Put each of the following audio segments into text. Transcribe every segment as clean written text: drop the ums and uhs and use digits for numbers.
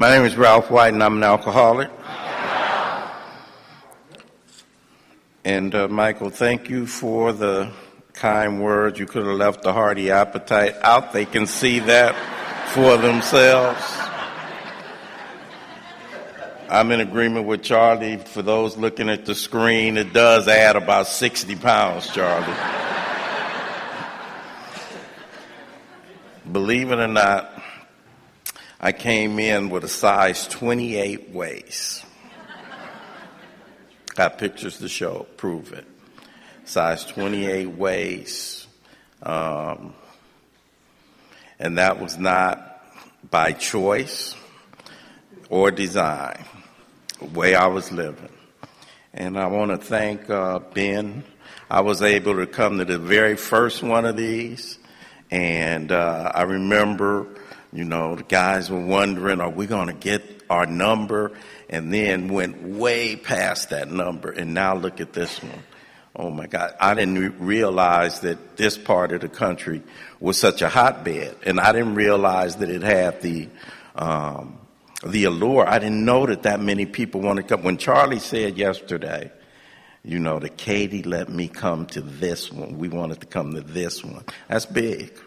My name is Ralph White, and I'm an alcoholic. And Michael, thank you for the kind words. You could have left the hearty appetite out. They can see that for themselves. I'm in agreement with Charlie. For those looking at the screen, it does add about 60 pounds, Charlie. Believe it or not, I came in with a size 28 waist. Got pictures to show, prove it. Size 28 waist. And that was not by choice or design, the way I was living. And I want to thank Ben. I was able to come to the very first one of these. And I remember, the guys were wondering, are we going to get our number? And then went way past that number. And now look at this one. Oh, my God. I didn't realize that this part of the country was such a hotbed. And I didn't realize that it had the allure. I didn't know that many people wanted to come. When Charlie said yesterday, that Katie let me come to this one. We wanted to come to this one. That's big.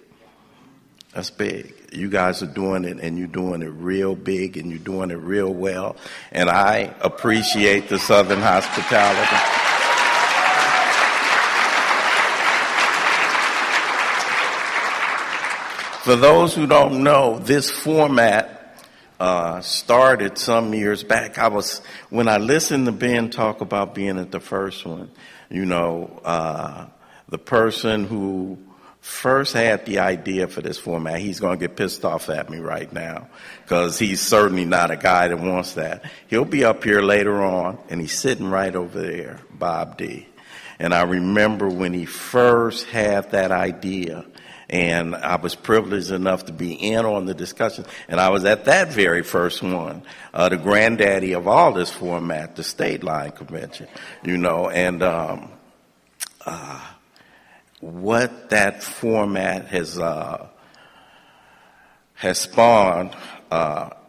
That's big. You guys are doing it, and you're doing it real big, and you're doing it real well. And I appreciate the Southern hospitality. For those who don't know, this format started some years back. When I listened to Ben talk about being at the first one, the person who first had the idea for this format, he's going to get pissed off at me right now because he's certainly not a guy that wants that. He'll be up here later on, and he's sitting right over there, Bob D. And I remember when he first had that idea, and I was privileged enough to be in on the discussion, and I was at that very first one, the granddaddy of all this format, the State Line Convention, and what that format has spawned,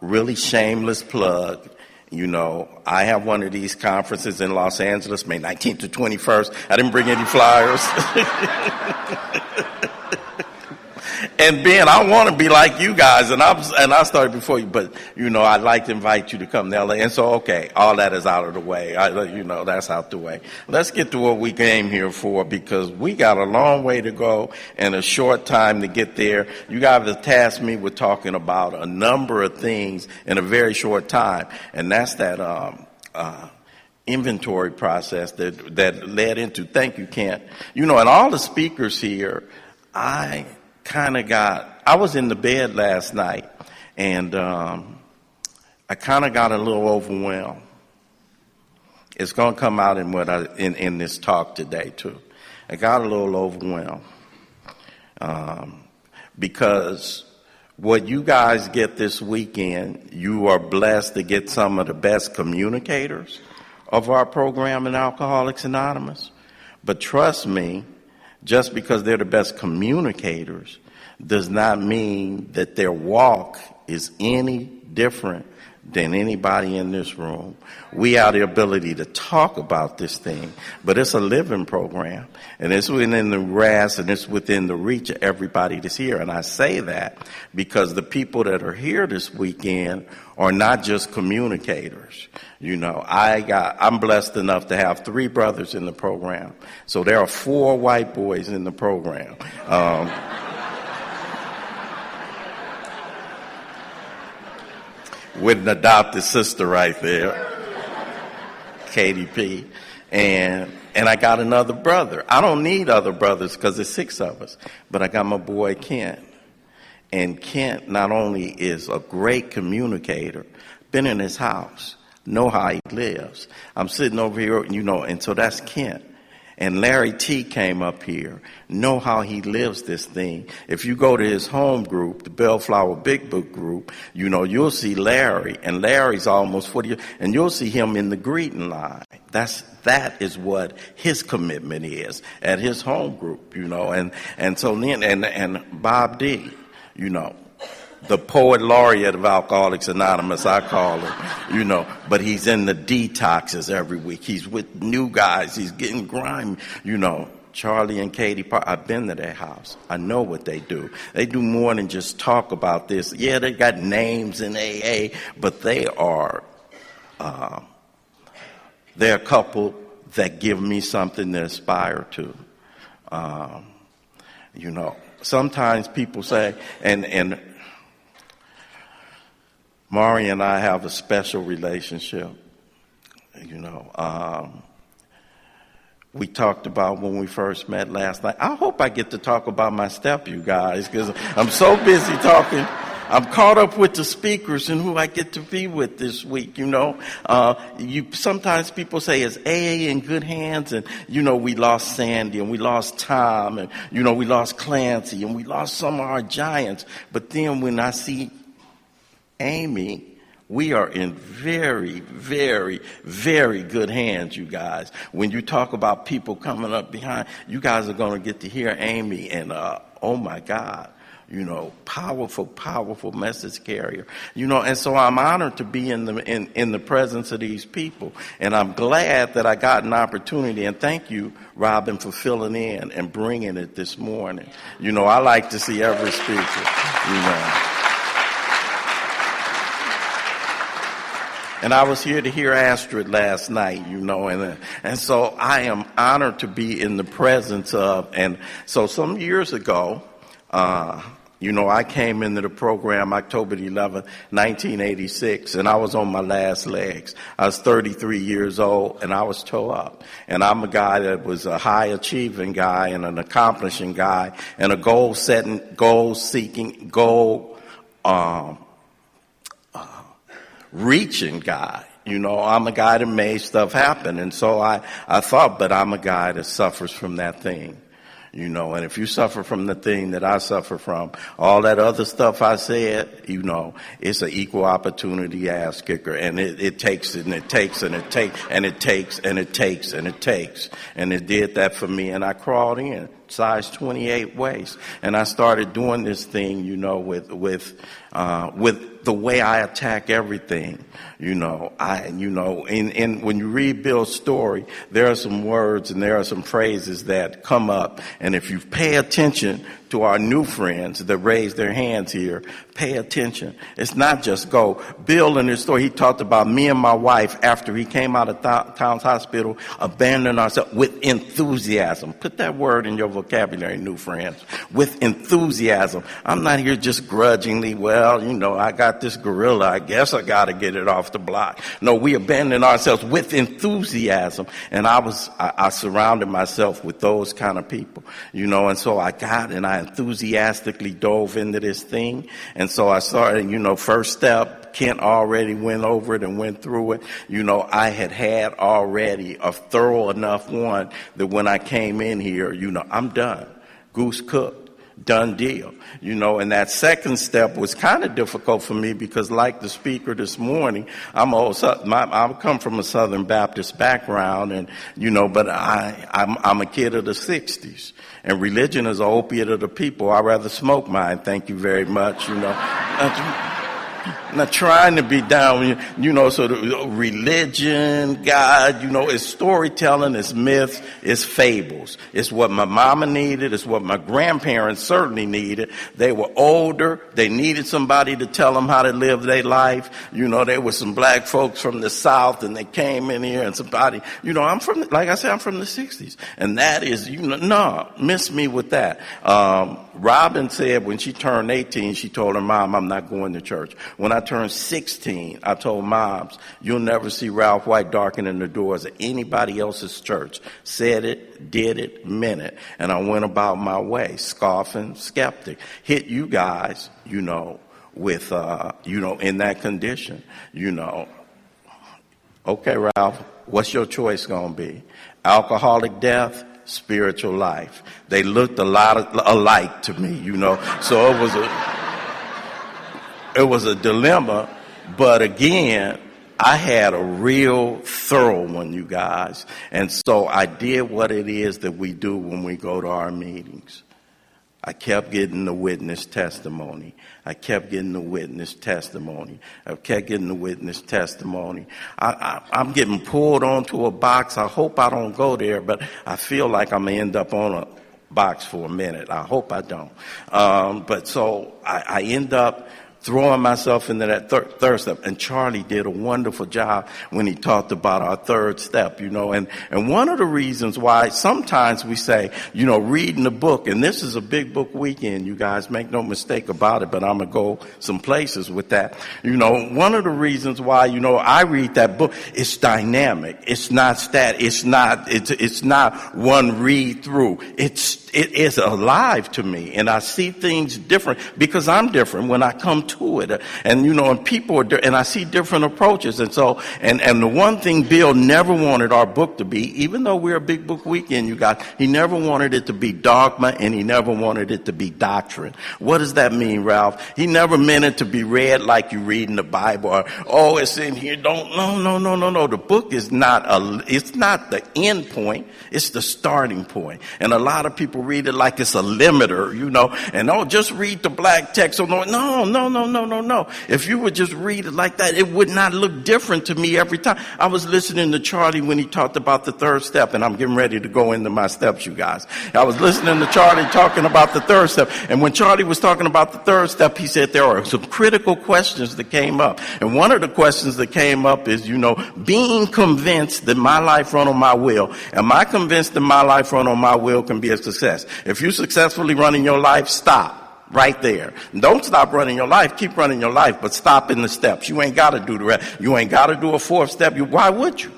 really shameless plug. I have one of these conferences in Los Angeles, May 19th to 21st. I didn't bring any flyers. And Ben, I want to be like you guys, and I started before you, but I'd like to invite you to come to LA. And so, okay, all that is out of the way. That's out the way. Let's get to what we came here for, because we got a long way to go and a short time to get there. You guys have tasked me with talking about a number of things in a very short time, and that's that inventory process that led into. Thank you, Kent. And all the speakers here, I was in the bed last night, and I kind of got a little overwhelmed. It's going to come out in this talk today too. I got a little overwhelmed because what you guys get this weekend, you are blessed to get some of the best communicators of our program in Alcoholics Anonymous. But trust me, just because they're the best communicators does not mean that their walk is any different than anybody in this room. We have the ability to talk about this thing, but it's a living program, and it's within the grasp, and it's within the reach of everybody that's here. And I say that because the people that are here this weekend are not just communicators. I'm blessed enough to have 3 brothers in the program, so there are 4 white boys in the program. With an adopted sister right there, Katie P. And I got another brother. I don't need other brothers because there's 6 of us, but I got my boy Kent. And Kent not only is a great communicator, been in his house, know how he lives. I'm sitting over here, and so that's Kent. And Larry T came up here, know how he lives this thing. If you go to his home group, the Bellflower Big Book group, you'll see Larry, and Larry's almost 40 years, and you'll see him in the greeting line. That is what his commitment is at his home group, and so then, and Bob D, the poet laureate of Alcoholics Anonymous, I call him, but he's in the detoxes every week. He's with new guys. He's getting grimy, Charlie and Katie Park, I've been to their house. I know what they do. They do more than just talk about this. Yeah, they got names in AA, but they're a couple that give me something to aspire to. Sometimes people say, and Mari and I have a special relationship. We talked about when we first met last night. I hope I get to talk about my step, you guys, because I'm so busy talking. I'm caught up with the speakers and who I get to be with this week, Sometimes people say, is AA in good hands? And, we lost Sandy and we lost Tom and, we lost Clancy and we lost some of our giants. But then when I see Amy, we are in very, very, very good hands, you guys. When you talk about people coming up behind, you guys are going to get to hear Amy and, oh my God, powerful, powerful message carrier, and so I'm honored to be in the presence of these people. And I'm glad that I got an opportunity, and thank you, Robin, for filling in and bringing it this morning. I like to see every speaker, And I was here to hear Astrid last night, and so I am honored to be in the presence of, and so some years ago, I came into the program October 11, 1986, and I was on my last legs. I was 33 years old, and I was toe up. And I'm a guy that was a high-achieving guy and an accomplishing guy and a goal-setting, goal-seeking, reaching guy. I'm a guy that made stuff happen. And so I thought, but I'm a guy that suffers from that thing. And if you suffer from the thing that I suffer from, all that other stuff I said, it's an equal opportunity ass kicker. And it takes and it takes and it takes and it takes and it takes and it takes. And it did that for me. And I crawled in size 28 waist. And I started doing this thing, with the way I attack everything. When you read Bill's story, there are some words and there are some phrases that come up. And if you pay attention to our new friends that raise their hands here, pay attention. It's not just go. Bill, in his story, he talked about me and my wife after he came out of Towns Hospital, abandoning ourselves with enthusiasm. Put that word in your vocabulary, new friends. With enthusiasm. I'm not here just grudgingly, I got this gorilla. I guess I got to get it off the block. No, we abandoned ourselves with enthusiasm. And I surrounded myself with those kind of people, and so I got and I enthusiastically dove into this thing. And so I started, first step, Kent already went over it and went through it. I had already a thorough enough one that when I came in here, I'm done. Goose cooked. Done deal. And that second step was kind of difficult for me because like the speaker this morning, I come from a Southern Baptist background and, but I'm a kid of the 60s and religion is an opiate of the people. I'd rather smoke mine. Thank you very much. Not trying to be down, so the religion, God, it's storytelling, it's myths, it's fables. It's what my mama needed. It's what my grandparents certainly needed. They were older. They needed somebody to tell them how to live their life. There were some black folks from the South and they came in here and somebody, I'm from the 60s. And that is, no, miss me with that. Robin said when she turned 18, she told her mom, I'm not going to church. When I turned 16, I told moms, you'll never see Ralph White darkening the doors of anybody else's church. Said it, did it, meant it. And I went about my way, scoffing, skeptic. Hit you guys, with, in that condition, Okay, Ralph, what's your choice going to be? Alcoholic death? Spiritual life. They looked a lot alike to me, so it was a dilemma, but again, I had a real thorough one, you guys. And so I did what it is that we do when we go to our meetings. I kept getting the witness testimony. I kept getting the witness testimony. I kept getting the witness testimony. I'm getting pulled onto a box. I hope I don't go there, but I feel like I'm going to end up on a box for a minute. I hope I don't. But so I end up throwing myself into that third step. And Charlie did a wonderful job when he talked about our third step, and one of the reasons why sometimes we say, reading the book, and this is a big book weekend, you guys, make no mistake about it, but I'm going to go some places with that. One of the reasons why, I read that book, it's dynamic. It's not static. It's not one read through. It is alive to me, and I see things different because I'm different when I come to it, and people are, and I see different approaches, and so, and the one thing Bill never wanted our book to be, even though we're a big book weekend, you guys, he never wanted it to be dogma, and he never wanted it to be doctrine. What does that mean, Ralph? He never meant it to be read like you read in the Bible, or it's in here. No. The book is it's not the end point. It's the starting point, and a lot of people read it like it's a limiter, and just read the black text. No. If you would just read it like that, it would not look different to me every time. I was listening to Charlie when he talked about the third step, and I'm getting ready to go into my steps, you guys. I was listening to Charlie talking about the third step, and when Charlie was talking about the third step, he said there are some critical questions that came up. And one of the questions that came up is, being convinced that my life run on my will. Am I convinced that my life run on my will can be a success? If you're successfully running your life, stop right there. Don't stop running your life. Keep running your life, but stop in the steps. You ain't got to do the rest. You ain't got to do a fourth step. Why would you?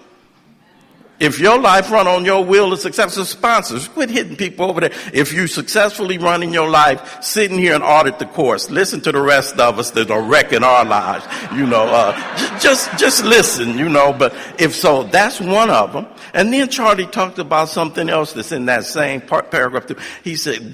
If your life run on your will of success, as sponsors, quit hitting people over there. If you successfully running your life, sitting here and audit the course, listen to the rest of us that are wrecking our lives. Just listen, But if so, that's one of them. And then Charlie talked about something else that's in that same paragraph. He said,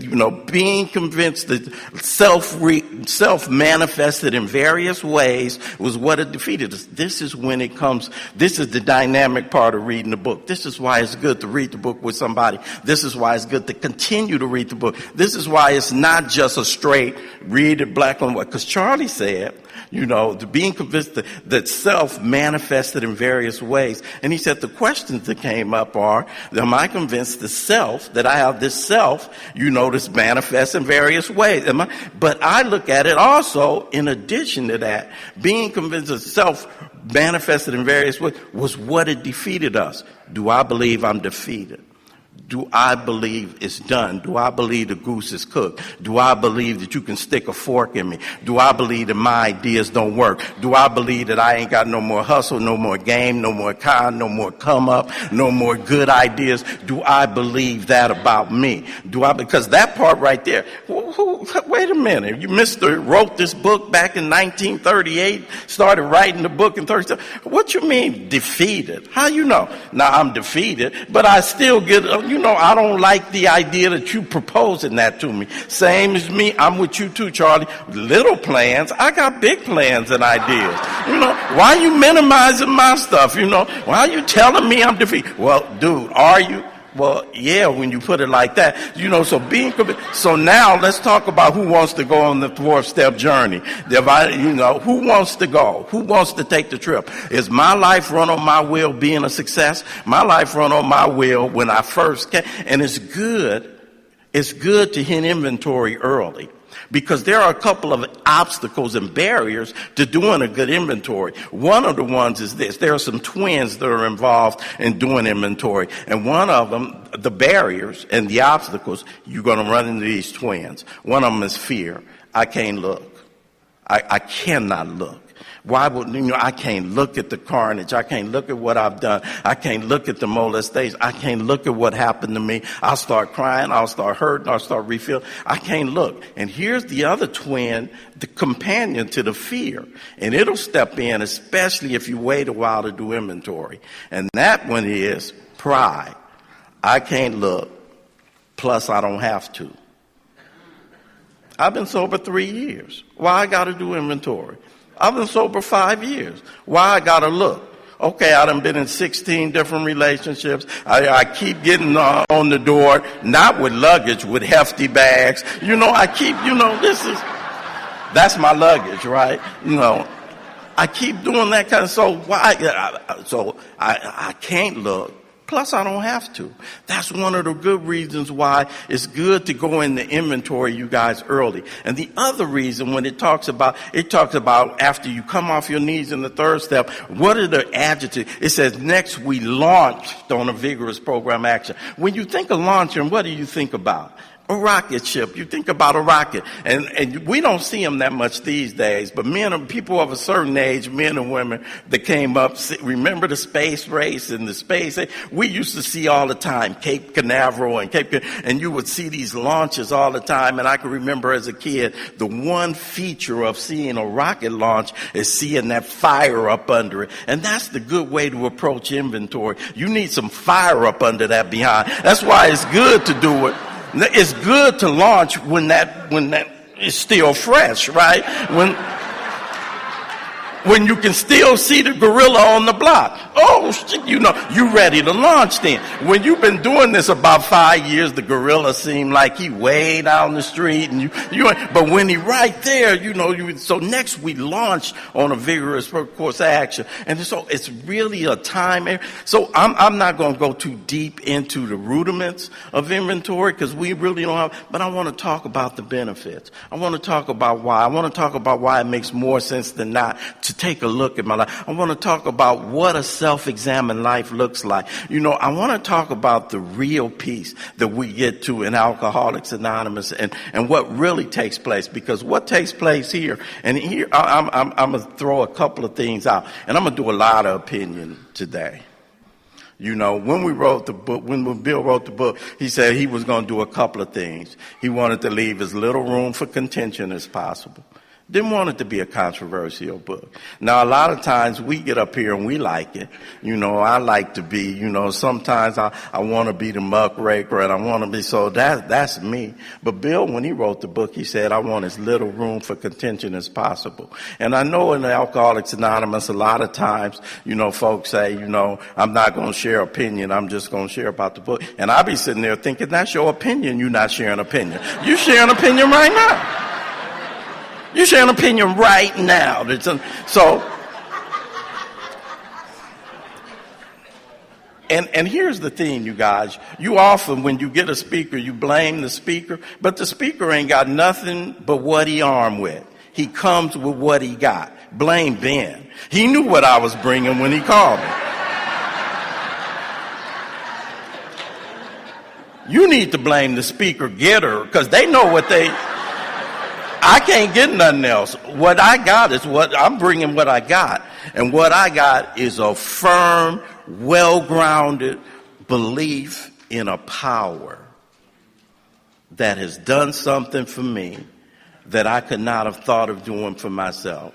being convinced that self manifested in various ways was what it defeated us. This is the dynamic part of reading the book. This is why it's good to read the book with somebody. This is why it's good to continue to read the book. This is why it's not just a straight read it black and white. Because Charlie said, to being convinced that self manifested in various ways. And he said the questions that came up are, am I convinced that I have this self, this manifests in various ways? But I look at it also, in addition to that, being convinced that self manifested in various ways was what it defeated us. Do I believe I'm defeated? Do I believe it's done? Do I believe the goose is cooked? Do I believe that you can stick a fork in me? Do I believe that my ideas don't work? Do I believe that I ain't got no more hustle, no more game, no more con, no more come up, no more good ideas? Do I believe that about me? Because that part right there, wait a minute, you wrote this book back in 1938, started writing the book in 37. What you mean defeated? How you know? Now I'm defeated, but I still get, I don't like the idea that you proposing that to me. Same as me, I'm with you too, Charlie. Little plans, I got big plans and ideas. Why are you minimizing my stuff? Why are you telling me I'm defeated? Well, dude, are you? Well, yeah, when you put it like that, so now let's talk about who wants to go on the fourth step journey. Who wants to go? Who wants to take the trip? Is my life run on my will being a success? My life run on my will when I first came, and it's good to hit inventory early. Because there are a couple of obstacles and barriers to doing a good inventory. One of the ones is this. There are some twins that are involved in doing inventory. And one of them, the barriers and the obstacles, you're going to run into these twins. One of them is fear. I can't look. I cannot look. Why would, I can't look at the carnage. I can't look at what I've done. I can't look at the molestation. I can't look at what happened to me. I'll start crying. I'll start hurting. I'll start refilling. I can't look. And here's the other twin, the companion to the fear. And it'll step in, especially if you wait a while to do inventory. And that one is pride. I can't look. Plus, I don't have to. I've been sober 3 years. Why I got to do inventory? I've been sober 5 years. Why I gotta look? Okay, I done been in 16 different relationships. I keep getting on the door, not with luggage, with hefty bags. That's my luggage, right? I keep doing that kind of, so why? So I can't look. Plus, I don't have to. That's one of the good reasons why it's good to go in the inventory, you guys, early. And the other reason, when it talks about after you come off your knees in the third step, what are the adjectives? It says, next we launched on a vigorous program action. When you think of launching, what do you think about? A rocket ship. You think about a rocket. And we don't see them that much these days, but people of a certain age, men and women that came up, remember the space race and the space, we used to see all the time, Cape Canaveral and you would see these launches all the time. And I can remember as a kid, the one feature of seeing a rocket launch is seeing that fire up under it. And that's the good way to approach inventory. You need some fire up under that behind. That's why it's good to do it. It's good to launch when that is still fresh, right? When you can still see the gorilla on the block. Oh, you ready to launch then. When you've been doing this about 5 years, the gorilla seemed like he way down the street, and but when he right there, so next we launch on a vigorous course of action. And so it's really a time. So I'm not going to go too deep into the rudiments of inventory because we really don't have, but I want to talk about the benefits. I want to talk about why. I want to talk about why it makes more sense than not to take a look at my life. I want to talk about what a self-examined life looks like. I want to talk about the real peace that we get to in Alcoholics Anonymous and what really takes place, because what takes place here, and here I'm going to throw a couple of things out, and I'm going to do a lot of opinion today. When we wrote the book, when Bill wrote the book, he said he was going to do a couple of things. He wanted to leave as little room for contention as possible. Didn't want it to be a controversial book. Now, a lot of times we get up here and we like it. I like to be, sometimes I want to be the muckraker and I want to be, so that's me. But Bill, when he wrote the book, he said, I want as little room for contention as possible. And I know in the Alcoholics Anonymous, a lot of times, folks say, I'm not going to share opinion. I'm just going to share about the book. And I'll be sitting there thinking, that's your opinion. You're not sharing opinion. You're sharing opinion right now. You share an opinion right now. And here's the thing, you guys. You often, when you get a speaker, you blame the speaker, but the speaker ain't got nothing but what he armed with. He comes with what he got. Blame Ben. He knew what I was bringing when he called me. You need to blame the speaker getter, because they know what I can't get nothing else. What I got is I'm bringing what I got. And what I got is a firm, well-grounded belief in a power that has done something for me that I could not have thought of doing for myself,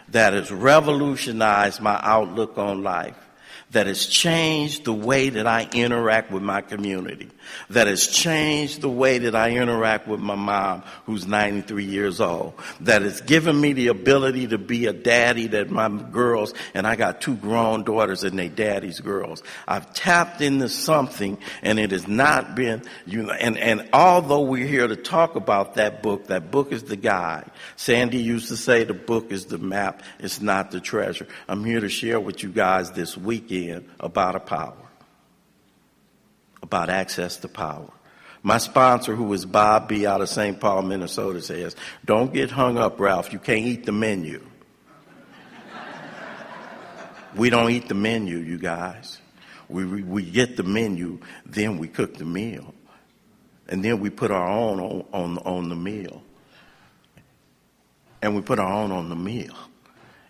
that has revolutionized my outlook on life, that has changed the way that I interact with my community, that has changed the way that I interact with my mom, who's 93 years old, that has given me the ability to be a daddy that my girls, and I got 2 grown daughters and they daddy's girls. I've tapped into something, and it has not been, and although we're here to talk about that book is the guide. Sandy used to say the book is the map, it's not the treasure. I'm here to share with you guys this weekend about a power, about access to power. My sponsor, who is Bob B. out of St. Paul, Minnesota, says, don't get hung up, Ralph. You can't eat the menu. We don't eat the menu, you guys. We get the menu, then we cook the meal. And then we put our own on the meal. And we put our own on the meal.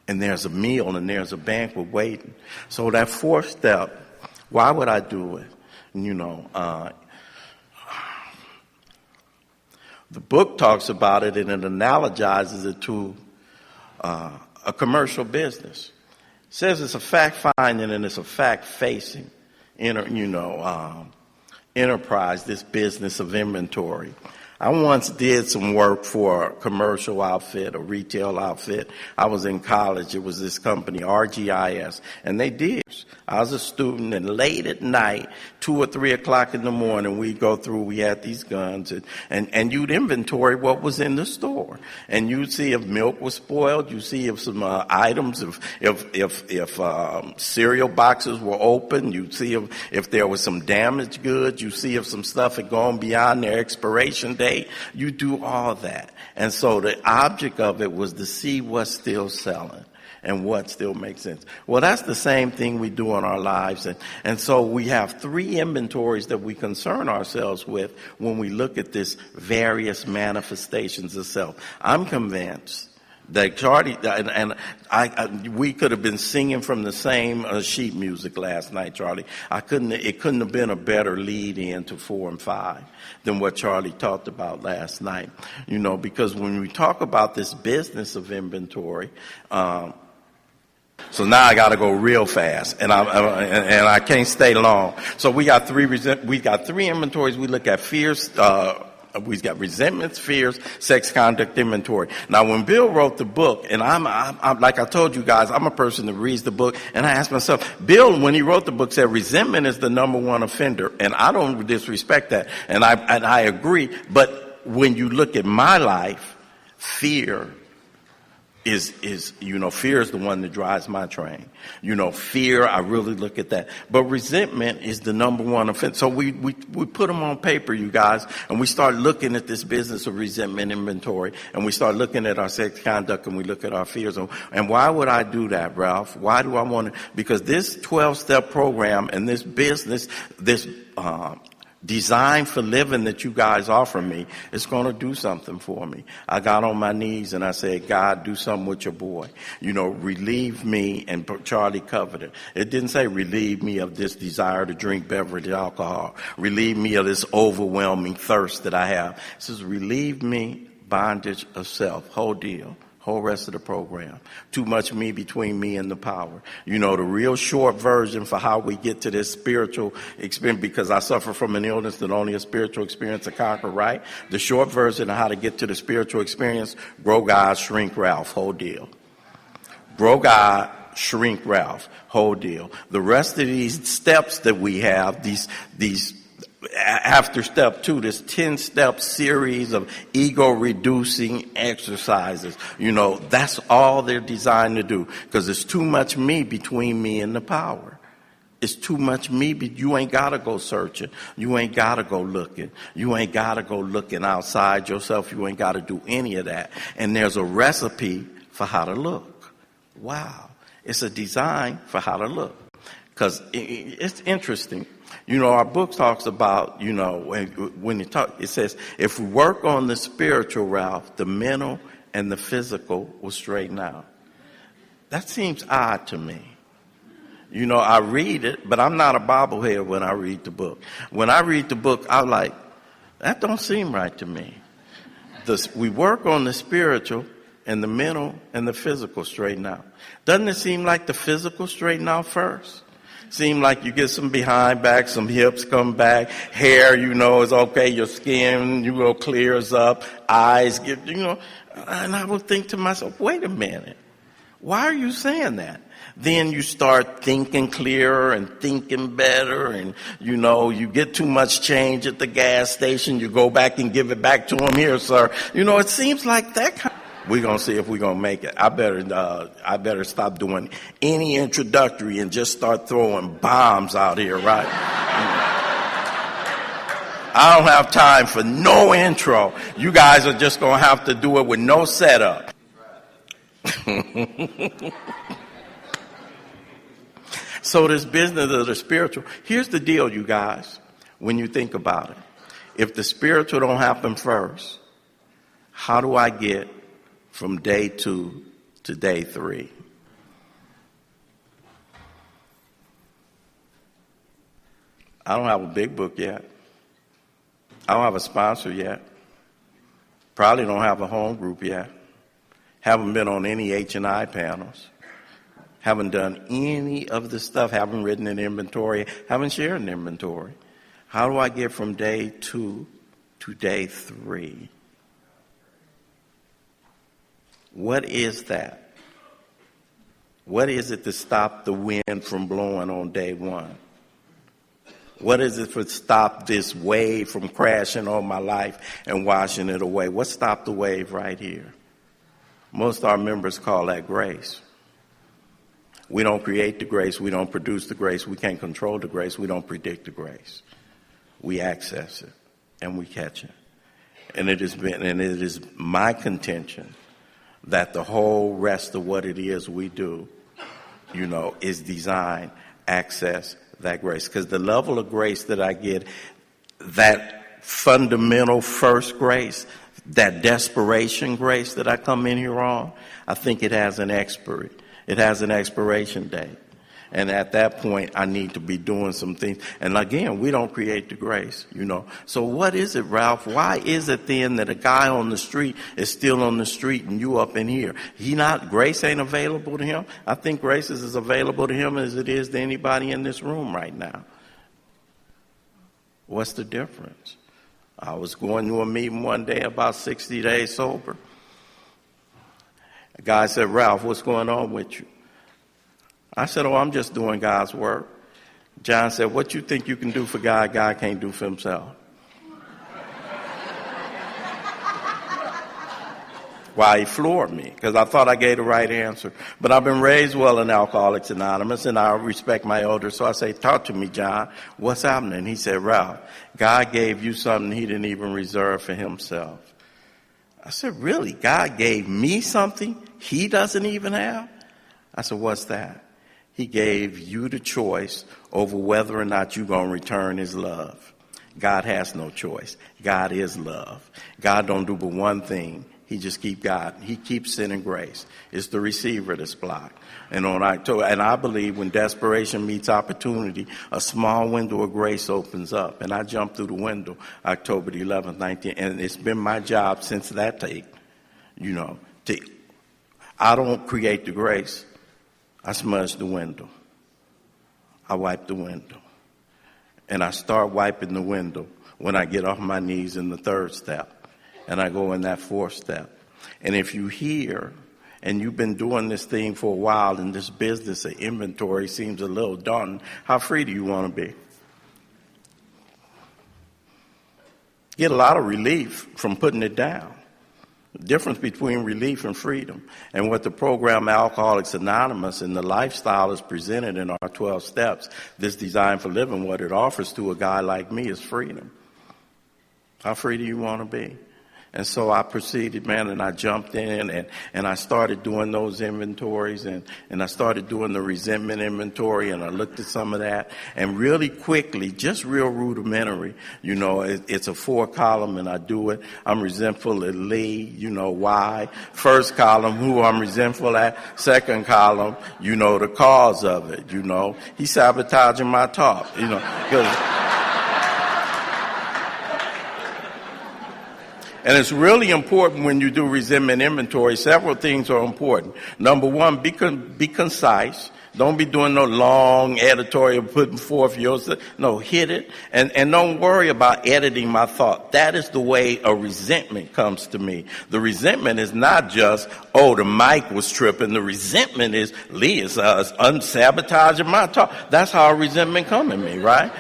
And there's a meal and there's a banquet waiting. So that 4th step, why would I do it? The book talks about it and it analogizes it to a commercial business. It says it's a fact-finding and it's a fact-facing enterprise, this business of inventory. I once did some work for a commercial outfit, a retail outfit. I was in college. It was this company, RGIS, and they did. I was a student, and late at night, 2 or 3 o'clock in the morning, we'd go through, we had these guns, and you'd inventory what was in the store. And you'd see if milk was spoiled, you'd see if some items, if cereal boxes were open, you'd see if there was some damaged goods, you'd see if some stuff had gone beyond their expiration date. You do all that. And so the object of it was to see what's still selling and what still makes sense. Well, that's the same thing we do in our lives. And so we have 3 inventories that we concern ourselves with when we look at this various manifestations of self. I'm convinced that Charlie and we could have been singing from the same sheet music last night, Charlie. It couldn't have been a better lead in to 4 and 5 than what Charlie talked about last night. Because when we talk about this business of inventory, so now I got to go real fast, and I can't stay long. So we got 3 inventories. We look at fears. We've got resentments, fears, sex conduct inventory. Now, when Bill wrote the book, and I'm like I told you guys, I'm a person that reads the book, and I asked myself, Bill, when he wrote the book, said resentment is the number 1 offender, and I don't disrespect that, and I agree. But when you look at my life, fear is fear is the one that drives my train. Fear, I really look at that. But resentment is the number 1 offense. So we put them on paper, you guys, and we start looking at this business of resentment inventory, and we start looking at our sex conduct, and we look at our fears. And why would I do that, Ralph? Why do I want to? Because this 12-step program and this business, this design for living that you guys offer me, is going to do something for me. I got on my knees and I said, God, do something with your boy. Relieve me, and Charlie covered it. It didn't say relieve me of this desire to drink beverage alcohol. Relieve me of this overwhelming thirst that I have. It says relieve me bondage of self. Whole deal. Whole rest of the program. Too much me between me and the power. The real short version for how we get to this spiritual experience, because I suffer from an illness that only a spiritual experience can conquer, right? The short version of how to get to the spiritual experience: grow God, shrink Ralph, whole deal. Grow God, shrink Ralph, whole deal. The rest of these steps that we have, these after step 2, this 10-step series of ego-reducing exercises, that's all they're designed to do, because it's too much me between me and the power. It's too much me. You ain't got to go searching. You ain't got to go looking. You ain't got to go looking outside yourself. You ain't got to do any of that. And there's a recipe for how to look. Wow. It's a design for how to look. Because it's interesting. Our book talks about, when it says, if we work on the spiritual, Ralph, the mental and the physical will straighten out. That seems odd to me. I read it, but I'm not a bobblehead when I read the book. When I read the book, I'm like, that don't seem right to me. We work on the spiritual, and the mental and the physical straighten out. Doesn't it seem like the physical straighten out first? Seem like you get some behind back, some hips come back, hair, is okay, your skin, clears up, eyes get, and I would think to myself, wait a minute, why are you saying that? Then you start thinking clearer and thinking better, and you get too much change at the gas station, you go back and give it back to them. Here, sir. It seems like that kind. We're going to see if we're going to make it. I better stop doing any introductory and just start throwing bombs out here, right? I don't have time for no intro. You guys are just going to have to do it with no setup. So this business of the spiritual, here's the deal, you guys, when you think about it. If the spiritual don't happen first, how do I get from day 2 to day 3? I don't have a big book yet. I don't have a sponsor yet. Probably don't have a home group yet. Haven't been on any H&I panels. Haven't done any of the stuff. Haven't written an inventory. Haven't shared an inventory. How do I get from day 2 to day 3. What is that? What is it to stop the wind from blowing on day 1? What is it to stop this wave from crashing on my life and washing it away? What stopped the wave right here? Most of our members call that grace. We don't create the grace. We don't produce the grace. We can't control the grace. We don't predict the grace. We access it and we catch it. And it is my contention that the whole rest of what it is we do, is designed, access that grace. Because the level of grace that I get, that fundamental first grace, that desperation grace that I come in here on, I think it has an expiry. It has an expiration date. And at that point, I need to be doing some things. And again, we don't create the grace, So what is it, Ralph? Why is it then that a guy on the street is still on the street and you up in here? Grace ain't available to him? I think grace is as available to him as it is to anybody in this room right now. What's the difference? I was going to a meeting one day about 60 days sober. A guy said, Ralph, what's going on with you? I said, I'm just doing God's work. John said, what you think you can do for God, God can't do for himself. Why, he floored me, because I thought I gave the right answer. But I've been raised well in Alcoholics Anonymous, and I respect my elders. So I say, talk to me, John. What's happening? He said, Ralph, God gave you something he didn't even reserve for himself. I said, really? God gave me something he doesn't even have? I said, what's that? He gave you the choice over whether or not you're going to return his love. God has no choice. God is love. God don't do but one thing. He keeps sending grace. It's the receiver that's blocked. And I believe when desperation meets opportunity, a small window of grace opens up. And I jumped through the window October the 11th, 19, and it's been my job since that tape, I don't create the grace. I smudge the window. I wipe the window. And I start wiping the window when I get off my knees in the 3rd step. And I go in that 4th step. And if you hear, and you've been doing this thing for a while, and this business of inventory seems a little daunting, how free do you want to be? Get a lot of relief from putting it down. The difference between relief and freedom. And what the program Alcoholics Anonymous and the lifestyle is presented in our 12 steps, this Design for Living, what it offers to a guy like me is freedom. How free do you want to be? And so I proceeded, and I jumped in and I started doing those inventories and I started doing the resentment inventory and I looked at some of that and really quickly, just real rudimentary, it's a 4-column and I do it. I'm resentful at Lee, why. 1st column, who I'm resentful at. 2nd column, the cause of it, He's sabotaging my talk, because and it's really important when you do resentment inventory. Several things are important. Number one, be concise. Don't be doing no long editorial putting forth yours. No, hit it. And don't worry about editing my thought. That is the way a resentment comes to me. The resentment is not just, the mic was tripping. The resentment is, Lee is sabotaging my talk. That's how a resentment come in me, right?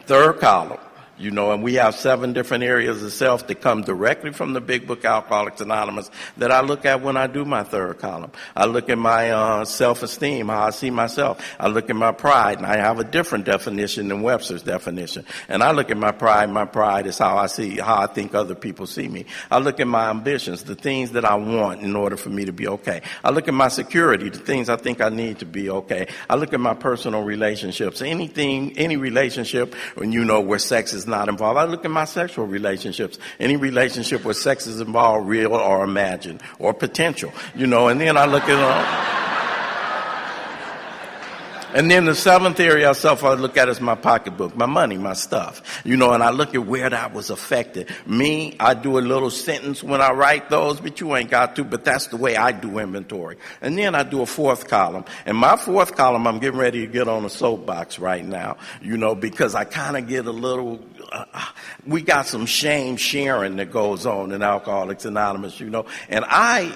3rd column. And we have 7 different areas of self that come directly from the big book Alcoholics Anonymous that I look at when I do my 3rd column. I look at my self-esteem, how I see myself. I look at my pride, and I have a different definition than Webster's definition. And I look at my pride. My pride is how I think other people see me. I look at my ambitions, the things that I want in order for me to be okay. I look at my security, the things I think I need to be okay. I look at my personal relationships, any relationship, where sex is not involved. I look at my sexual relationships. Any relationship where sex is involved, real or imagined or potential, and then I look at and then the 7th area of self I look at is my pocketbook, my money, my stuff, and I look at where that was affected. Me, I do a little sentence when I write those, but you ain't got to, but that's the way I do inventory. And then I do a 4th column. And my 4th column, I'm getting ready to get on a soapbox right now, because I kind of get a little, We got some shame sharing that goes on in Alcoholics Anonymous, you know. And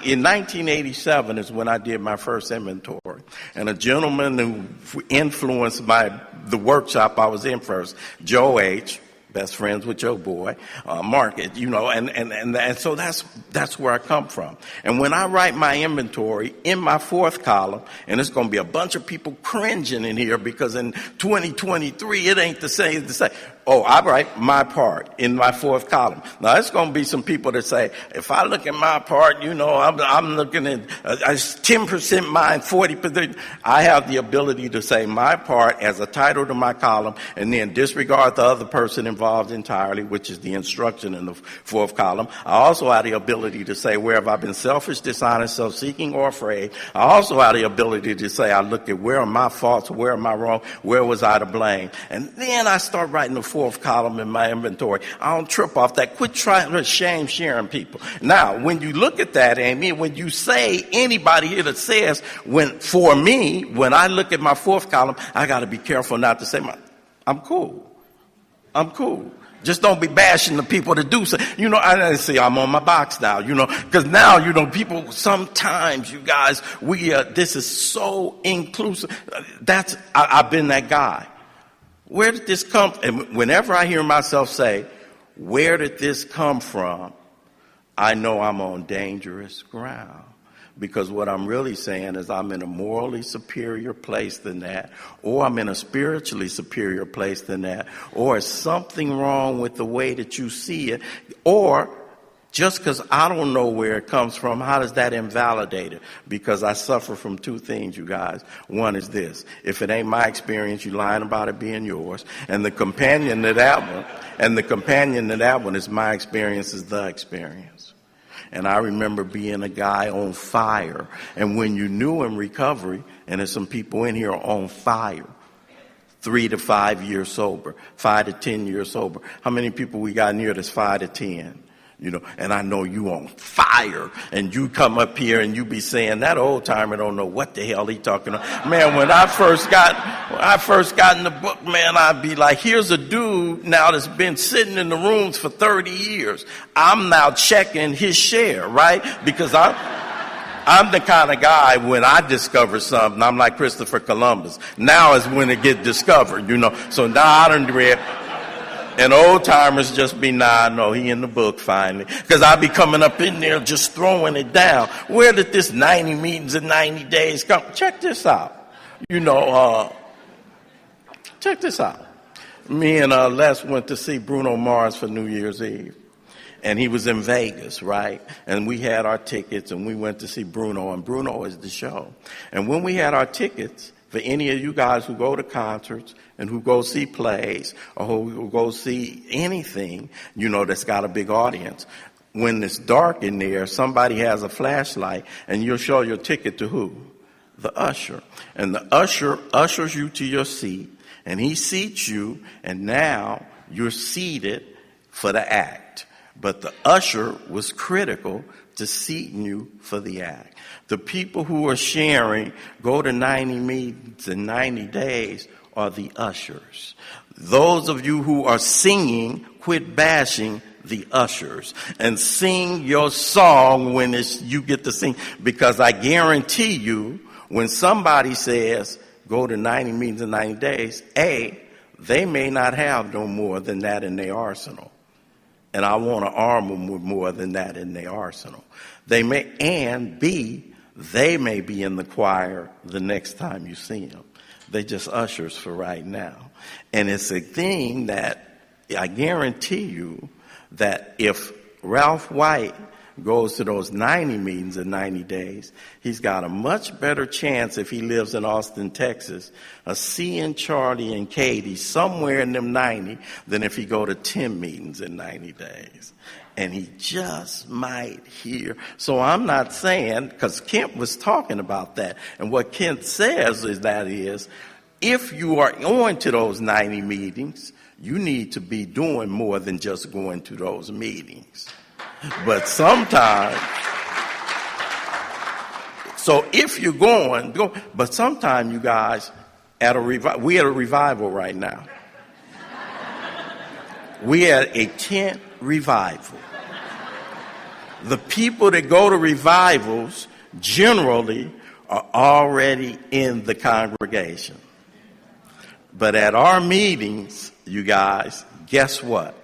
in 1987 is when I did my first inventory. And a gentleman who influenced the workshop I was in first, Joe H., best friends with your boy, Mark, you know, and so that's where I come from. And when I write my inventory in my fourth column, and it's going to be a bunch of people cringing in here because in 2023 it ain't the same to say, oh, I write my part in my fourth column. Now, it's going to be some people that say, if I look at my part, you know, I'm looking at 10% mine, 40%. I have the ability to say my part as a title to my column and then disregard the other person involved entirely, which is the instruction in the fourth column. I also have the ability to say, where have I been selfish, dishonest, self-seeking, or afraid? I also have the ability to say, I look at where are my faults, where am I wrong, where was I to blame? And then I start writing the fourth column in my inventory. I don't trip off that. Quit trying to shame sharing people. Now, when you look at that, Amy, when you say anybody here that says, for me, when I look at my fourth column, I got to be careful not to say, I'm cool. I'm cool. Just don't be bashing the people that do so. You know, I say I'm on my box now, you know, because now, you know, people sometimes, you guys, this is so inclusive. I've been that guy. Where did this come from? And whenever I hear myself say, where did this come from? I know I'm on dangerous ground. Because what I'm really saying is I'm in a morally superior place than that, or I'm in a spiritually superior place than that, or is something wrong with the way that you see it, or just because I don't know where it comes from, how does that invalidate it? Because I suffer from two things, you guys. One is this: if it ain't my experience, you lying about it being yours. And the companion to that one is my experience is the experience. And I remember being a guy on fire. And when you knew in recovery, and there's some people in here on fire, 3 to 5 years sober, 5 to 10 years sober. How many people we got in here that's 5 to 10? You know, and I know you on fire, and you come up here and you be saying that old timer don't know what the hell he talking about. Man, when I first got in the book, man, I'd be like, here's a dude now that's been sitting in the rooms for 30 years. I'm now checking his share, right? Because I'm the kind of guy, when I discover something, I'm like Christopher Columbus. Now is when it get discovered, you know. So now I done read. And old timers just be, no, he in the book finally. Because I be coming up in there just throwing it down. Where did this 90 meetings in 90 days come? Check this out. You know, check this out. Me and Les went to see Bruno Mars for New Year's Eve. And he was in Vegas, right? And we had our tickets and we went to see Bruno, and Bruno is the show. And when we had our tickets, for any of you guys who go to concerts and who go see plays or who go see anything, you know, that's got a big audience, when it's dark in there, somebody has a flashlight and you'll show your ticket to who? The usher. And the usher ushers you to your seat, and he seats you, and now you're seated for the act. But the usher was critical to seating you for the act. The people who are sharing, go to 90 meetings in 90 days, are the ushers. Those of you who are singing, quit bashing the ushers and sing your song when you get to sing. Because I guarantee you, when somebody says, go to 90 meetings in 90 days, A, they may not have no more than that in their arsenal. And I want to arm them with more than that in their arsenal. They may, and B, they may be in the choir the next time you see them. They just ushers for right now. And it's a thing that I guarantee you that if Ralph White goes to those 90 meetings in 90 days, he's got a much better chance, if he lives in Austin, Texas, of seeing Charlie and Katie somewhere in them 90 than if he go to 10 meetings in 90 days. And he just might hear. So I'm not saying, because Kent was talking about that, and what Kent says is if you are going to those 90 meetings, you need to be doing more than just going to those meetings. But sometimes, so if you're going, go. But sometimes, you guys, we at a revival right now. We had a tent revival. The people that go to revivals generally are already in the congregation. But at our meetings, you guys, guess what?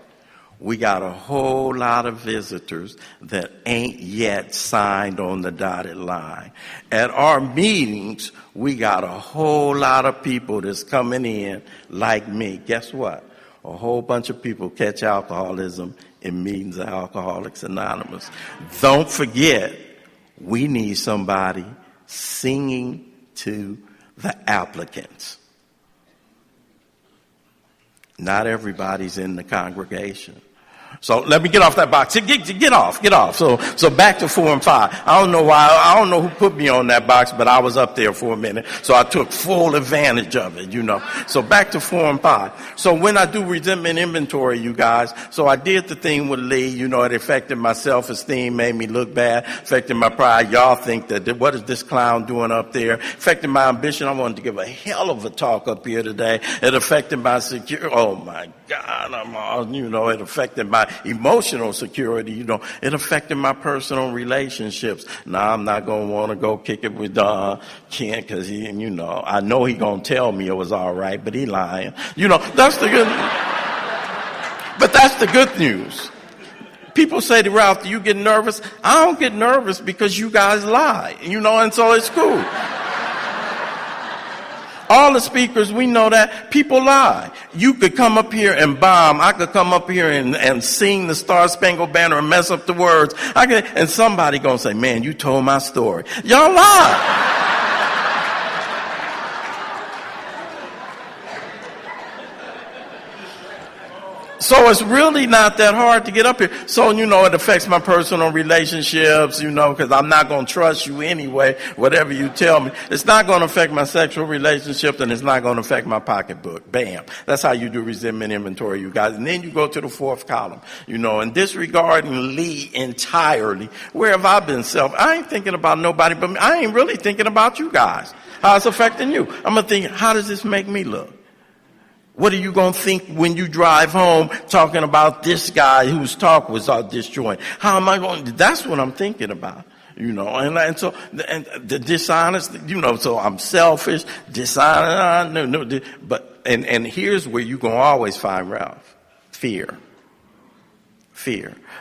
We got a whole lot of visitors that ain't yet signed on the dotted line. At our meetings, we got a whole lot of people that's coming in like me. Guess what? A whole bunch of people catch alcoholism in meetings of Alcoholics Anonymous. Don't forget, we need somebody singing to the applicants. Not everybody's in the congregation. So let me get off that box. Get off. So back to 4 and 5. I don't know why. I don't know who put me on that box, but I was up there for a minute. So I took full advantage of it, So back to 4 and 5. So when I do resentment inventory, you guys, so I did the thing with Lee, it affected my self-esteem, made me look bad, affected my pride. Y'all think that, what is this clown doing up there? Affected my ambition. I wanted to give a hell of a talk up here today. It affected my security. Oh my God. It affected my emotional security, it affected my personal relationships. Now I'm not going to want to go kick it with Ken because I know he going to tell me it was all right, but he lying. That's the good. But that's the good news. People say to Ralph, do you get nervous? I don't get nervous because you guys lie, and so it's cool. All the speakers, we know that people lie. You could come up here and bomb. I could come up here and sing the Star Spangled Banner and mess up the words. And somebody gonna say, man, you told my story. Y'all lie. So it's really not that hard to get up here. So, it affects my personal relationships, because I'm not going to trust you anyway, whatever you tell me. It's not going to affect my sexual relationship, and it's not going to affect my pocketbook. Bam. That's how you do resentment inventory, you guys. And then you go to the 4th column, and disregarding Lee entirely. Where have I been I ain't thinking about nobody but me. I ain't really thinking about you guys. How it's affecting you. I'm going to think, how does this make me look? What are you going to think when you drive home talking about this guy whose talk was disjointed? How am I going to? That's what I'm thinking about, and so the dishonest, so I'm selfish, dishonest, but here's where you're going to always find Ralph. Fear.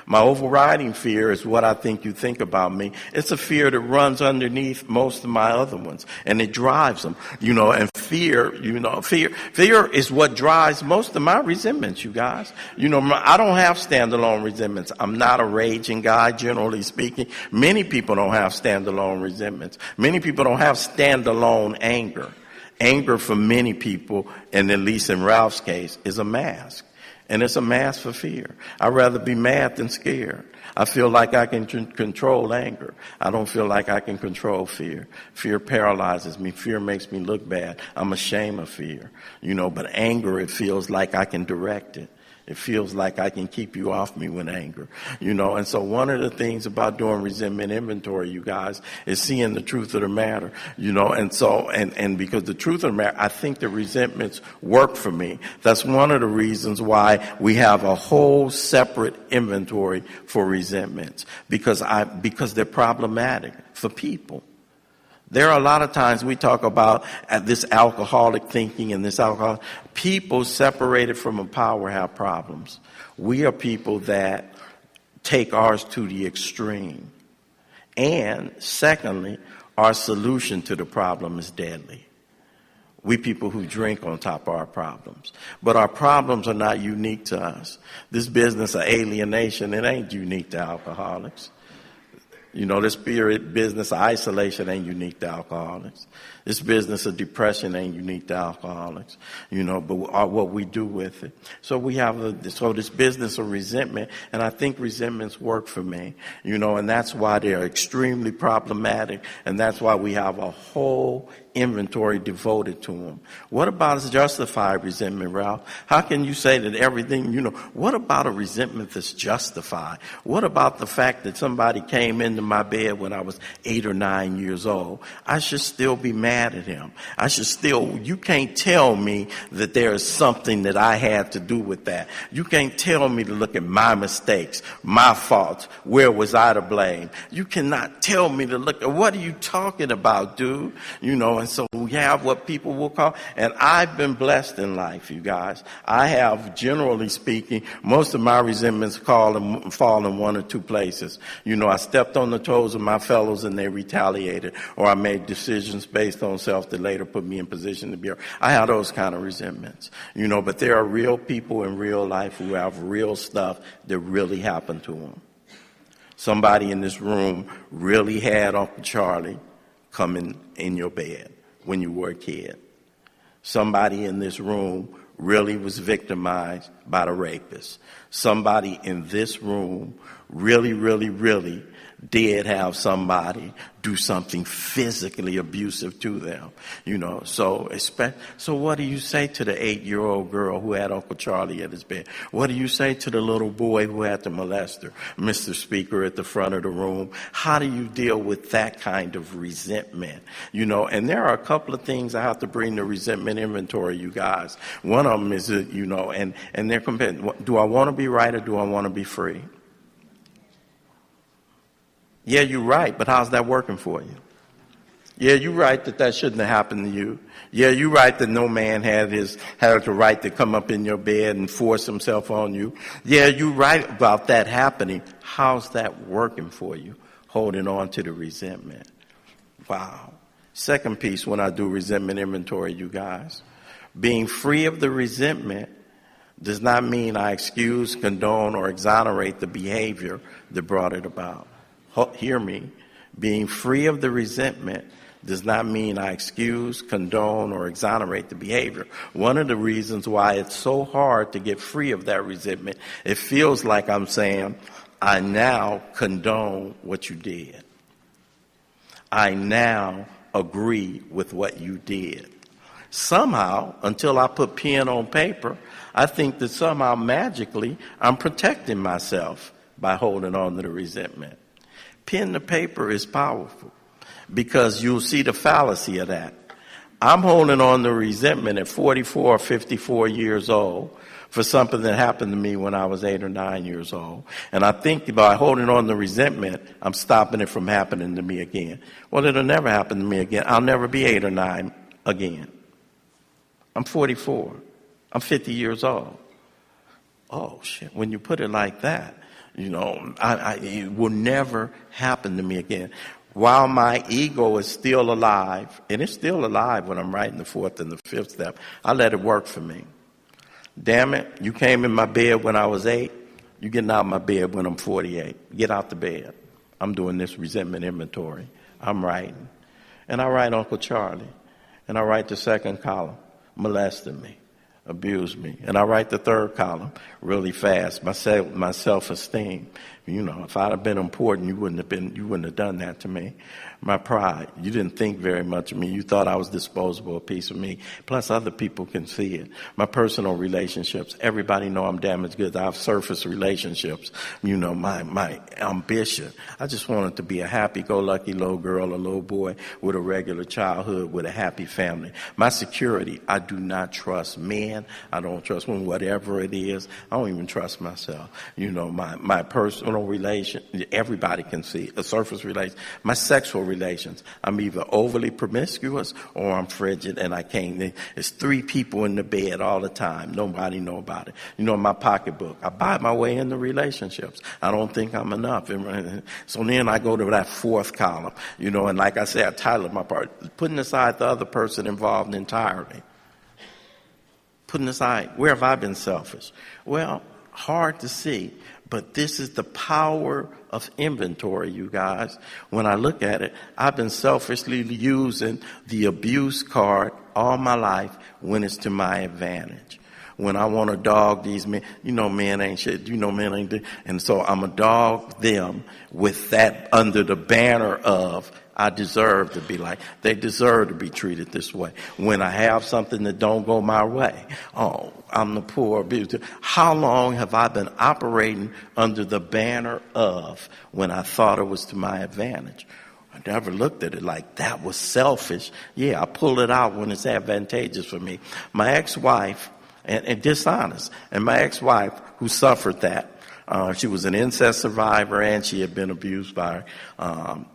My overriding fear is what I think you think about me. It's a fear that runs underneath most of my other ones, and it drives them, and fear is what drives most of my resentments, you guys. I don't have standalone resentments. I'm not a raging guy, generally speaking. Many people don't have standalone resentments. Many people don't have standalone anger. Anger for many people, and at least in Ralph's case, is a mask. And it's a mask for fear. I'd rather be mad than scared. I feel like I can control anger. I don't feel like I can control fear. Fear paralyzes me. Fear makes me look bad. I'm ashamed of fear. But anger, it feels like I can direct it. It feels like I can keep you off me with anger, and so one of the things about doing resentment inventory, you guys, is seeing the truth of the matter, and so, and because the truth of the matter, I think the resentments work for me. That's one of the reasons why we have a whole separate inventory for resentments, because they're problematic for people. There are a lot of times we talk about this alcoholic thinking and this alcohol. People separated from a power have problems. We are people that take ours to the extreme. And secondly, our solution to the problem is deadly. We people who drink on top of our problems. But our problems are not unique to us. This business of alienation, it ain't unique to alcoholics. This spirit business of isolation ain't unique to alcoholics. This business of depression ain't unique to alcoholics, but what we do with it. So we have this business of resentment, and I think resentments work for me, and that's why they're extremely problematic, and that's why we have a whole inventory devoted to them? What about justified resentment, Ralph? How can you say that everything, what about a resentment that's justified? What about the fact that somebody came into my bed when I was 8 or 9 years old? I should still be mad at him. You can't tell me that there is something that I had to do with that. You can't tell me to look at my mistakes, my faults. Where was I to blame? You cannot tell me to look at, what are you talking about, dude? And so we have what people will call, and I've been blessed in life, you guys. I have, generally speaking, most of my resentments fall in one or two places. I stepped on the toes of my fellows and they retaliated, or I made decisions based on self that later put me in position to be. I have those kind of resentments, but there are real people in real life who have real stuff that really happened to them. Somebody in this room really had Uncle Charlie coming in your bed when you were a kid. Somebody in this room really was victimized by the rapist. Somebody in this room really, really, really did have somebody do something physically abusive to them, So what do you say to the 8-year-old girl who had Uncle Charlie at his bed? What do you say to the little boy who had to molest her, Mr. Speaker, at the front of the room? How do you deal with that kind of resentment? And there are a couple of things I have to bring to resentment inventory, you guys. One of them is, and they're comparing, do I want to be right or do I want to be free? Yeah, you're right, but how's that working for you? Yeah, you're right that shouldn't have happened to you. Yeah, you're right that no man had the right to come up in your bed and force himself on you. Yeah, you're right about that happening. How's that working for you? Holding on to the resentment. Wow. Second piece when I do resentment inventory, you guys. Being free of the resentment does not mean I excuse, condone, or exonerate the behavior that brought it about. Hear me. Being free of the resentment does not mean I excuse, condone, or exonerate the behavior. One of the reasons why it's so hard to get free of that resentment, it feels like I'm saying, I now condone what you did. I now agree with what you did. Somehow, until I put pen on paper, I think that somehow magically I'm protecting myself by holding on to the resentment. Pen to paper is powerful because you'll see the fallacy of that. I'm holding on to resentment at 44 or 54 years old for something that happened to me when I was 8 or 9 years old. And I think by holding on to resentment, I'm stopping it from happening to me again. Well, it'll never happen to me again. I'll never be 8 or 9 again. I'm 44. I'm 50 years old. Oh, shit. When you put it like that, it will never happen to me again. While my ego is still alive, and it's still alive when I'm writing the fourth and the fifth step, I let it work for me. Damn it, you came in my bed when I was 8. You're getting out of my bed when I'm 48. Get out the bed. I'm doing this resentment inventory. I'm writing. And I write Uncle Charlie. And I write the second column, molested me, abused me. And I write the third column really fast, my self-esteem. If I'd have been important, you wouldn't have done that to me. My pride. You didn't think very much of me. You thought I was disposable, a piece of me. Plus, other people can see it. My personal relationships. Everybody know I'm damaged goods. I have surface relationships. My ambition. I just wanted to be a happy-go-lucky little girl or little boy with a regular childhood, with a happy family. My security. I do not trust men. I don't trust women, whatever it is. I don't even trust myself. My personal relation. Everybody can see a surface relation. My sexual relations. I'm either overly promiscuous or I'm frigid and I can't. There's 3 people in the bed all the time. Nobody know about it. My pocketbook. I buy my way into relationships. I don't think I'm enough. So then I go to that fourth column, and like I said, I title my part, putting aside the other person involved entirely. Putting aside, where have I been selfish? Well, hard to see. But this is the power of inventory, you guys. When I look at it, I've been selfishly using the abuse card all my life when it's to my advantage. When I want to dog these men, men ain't shit, men ain't. And so I'm a dog them with that under the banner of I deserve to be like, they deserve to be treated this way. When I have something that don't go my way, oh, I'm the poor abused. How long have I been operating under the banner of when I thought it was to my advantage? I never looked at it like that was selfish. Yeah, I pull it out when it's advantageous for me. My ex-wife, and dishonest, and my ex-wife who suffered that, she was an incest survivor and she had been abused by a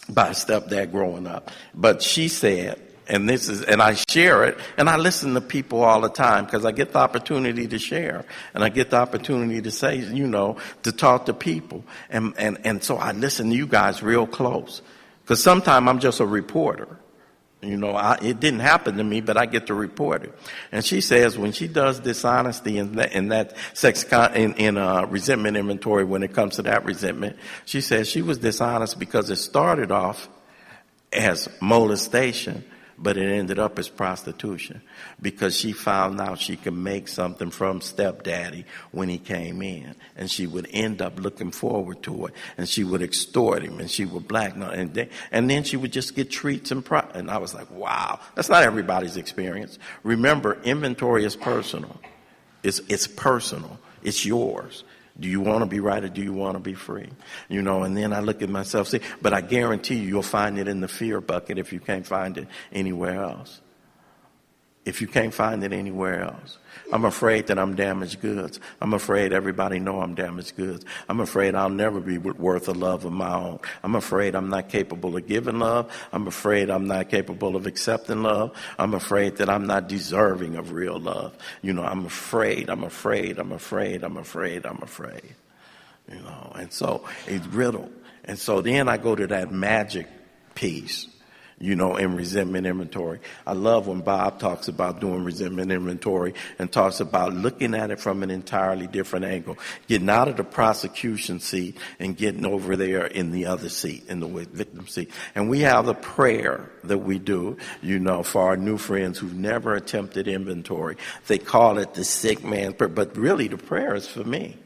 stepdad growing up. But she said, and I share it, and I listen to people all the time because I get the opportunity to share, and I get the opportunity to say, to talk to people. And so I listen to you guys real close because sometimes I'm just a reporter. It didn't happen to me, but I get to report it. And she says when she does dishonesty in that resentment inventory, when it comes to that resentment, she says she was dishonest because it started off as molestation, but it ended up as prostitution because she found out she could make something from stepdaddy when he came in, and she would end up looking forward to it, and she would extort him, and she would blackmail, and then she would just get treats and I was like, wow, that's not everybody's experience. Remember, inventory is personal. It's personal. It's yours. Do you want to be right or do you want to be free? And then I look at myself, but I guarantee you'll find it in the fear bucket if you can't find it anywhere else. If you can't find it anywhere else. I'm afraid that I'm damaged goods. I'm afraid everybody know I'm damaged goods. I'm afraid I'll never be worth a love of my own. I'm afraid I'm not capable of giving love. I'm afraid I'm not capable of accepting love. I'm afraid that I'm not deserving of real love. I'm afraid. And so it's riddle. And so then I go to that magic piece. In resentment inventory. I love when Bob talks about doing resentment inventory and talks about looking at it from an entirely different angle, getting out of the prosecution seat and getting over there in the other seat, in the victim seat. And we have a prayer that we do, for our new friends who've never attempted inventory. They call it the sick man's prayer, but really the prayer is for me.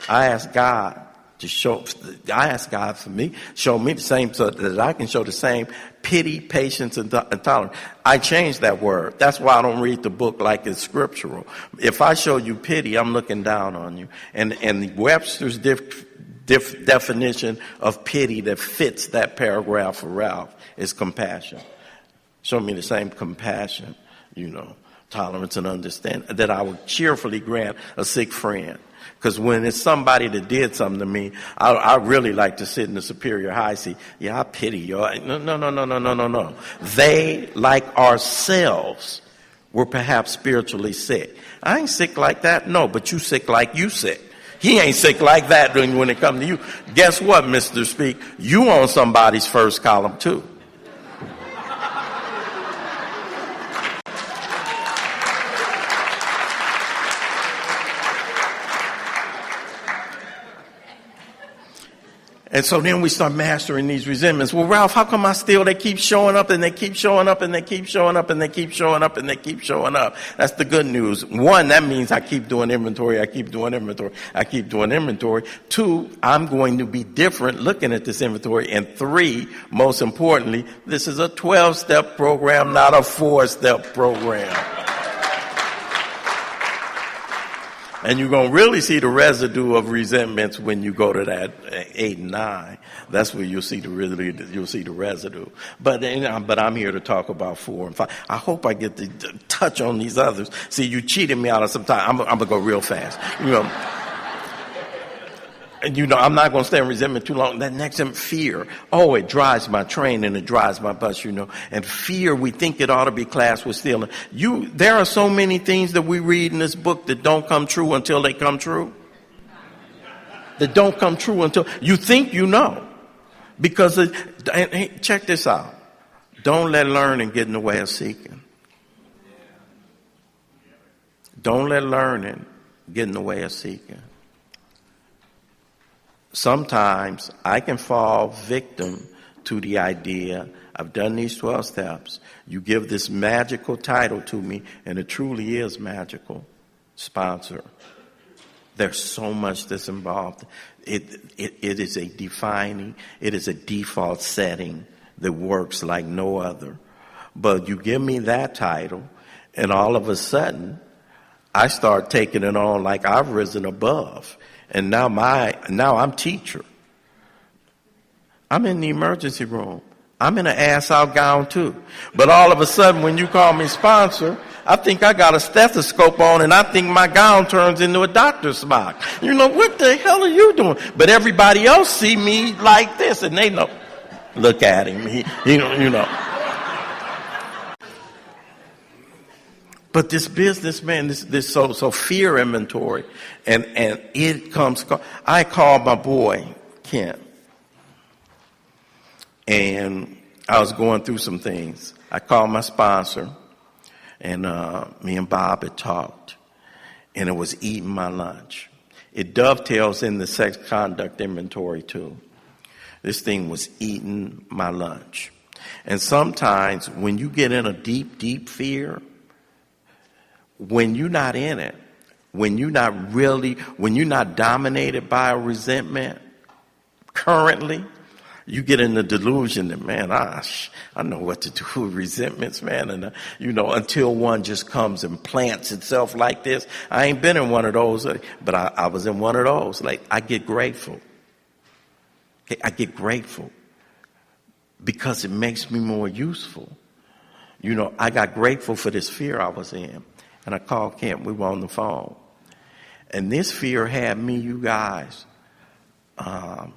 I ask God show me the same so that I can show the same pity, patience, and tolerance. I changed that word. That's why I don't read the book like it's scriptural. If I show you pity, I'm looking down on you. And Webster's definition of pity that fits that paragraph for Ralph is compassion. Show me the same compassion, tolerance and understanding that I would cheerfully grant a sick friend. Because when it's somebody that did something to me, I really like to sit in the superior high seat. Yeah, I pity you. No. They, like ourselves, were perhaps spiritually sick. I ain't sick like that. No, but you sick like you sick. He ain't sick like that when it comes to you. Guess what, Mr. Speak? You on somebody's first column, too. And so then we start mastering these resentments. Well, Ralph, how come they keep showing up and they keep showing up and they keep showing up and they keep showing up and they keep showing up? That's the good news. One, that means I keep doing inventory. Two, I'm going to be different looking at this inventory. And three, most importantly, this is a 12-step program, not a 4-step program. And you're going to really see the residue of resentments when you go to that 8 and 9. That's where you'll see the residue. But I'm here to talk about 4 and 5. I hope I get to touch on these others. See, you cheated me out of some time. I'm going to go real fast. And I'm not going to stay in resentment too long. That next thing, fear. Oh, it drives my train and it drives my bus, And fear, we think it ought to be classed with stealing. There are so many things that we read in this book that don't come true until they come true. That don't come true until you think you know. Because, hey, check this out. Don't let learning get in the way of seeking. Don't let learning get in the way of seeking. Sometimes I can fall victim to the idea, I've done these 12 steps. You give this magical title to me, and it truly is magical. Sponsor. There's so much that's involved. It is a default setting that works like no other. But you give me that title, and all of a sudden, I start taking it on like I've risen above. And now I'm teacher. I'm in the emergency room. I'm in an ass-out gown too. But all of a sudden, when you call me sponsor, I think I got a stethoscope on, and I think my gown turns into a doctor's smock. You know, what the hell are you doing? But everybody else see me like this, and they know, look at him. You know. But this businessman, this so fear inventory, and it comes. I called my boy Kent, and I was going through some things. I called my sponsor, and me and Bob had talked, and it was eating my lunch. It dovetails in the sex conduct inventory too. This thing was eating my lunch. And sometimes when you get in a deep, deep fear, when you're not in it, when you're not dominated by a resentment currently, you get in the delusion that, man, I know what to do with resentments, man. And, until one just comes and plants itself like this. I ain't been in one of those, but I was in one of those. Like, I get grateful. I get grateful because it makes me more useful. I got grateful for this fear I was in. And I called Kent. We were on the phone. And this fear had me, you guys. I'm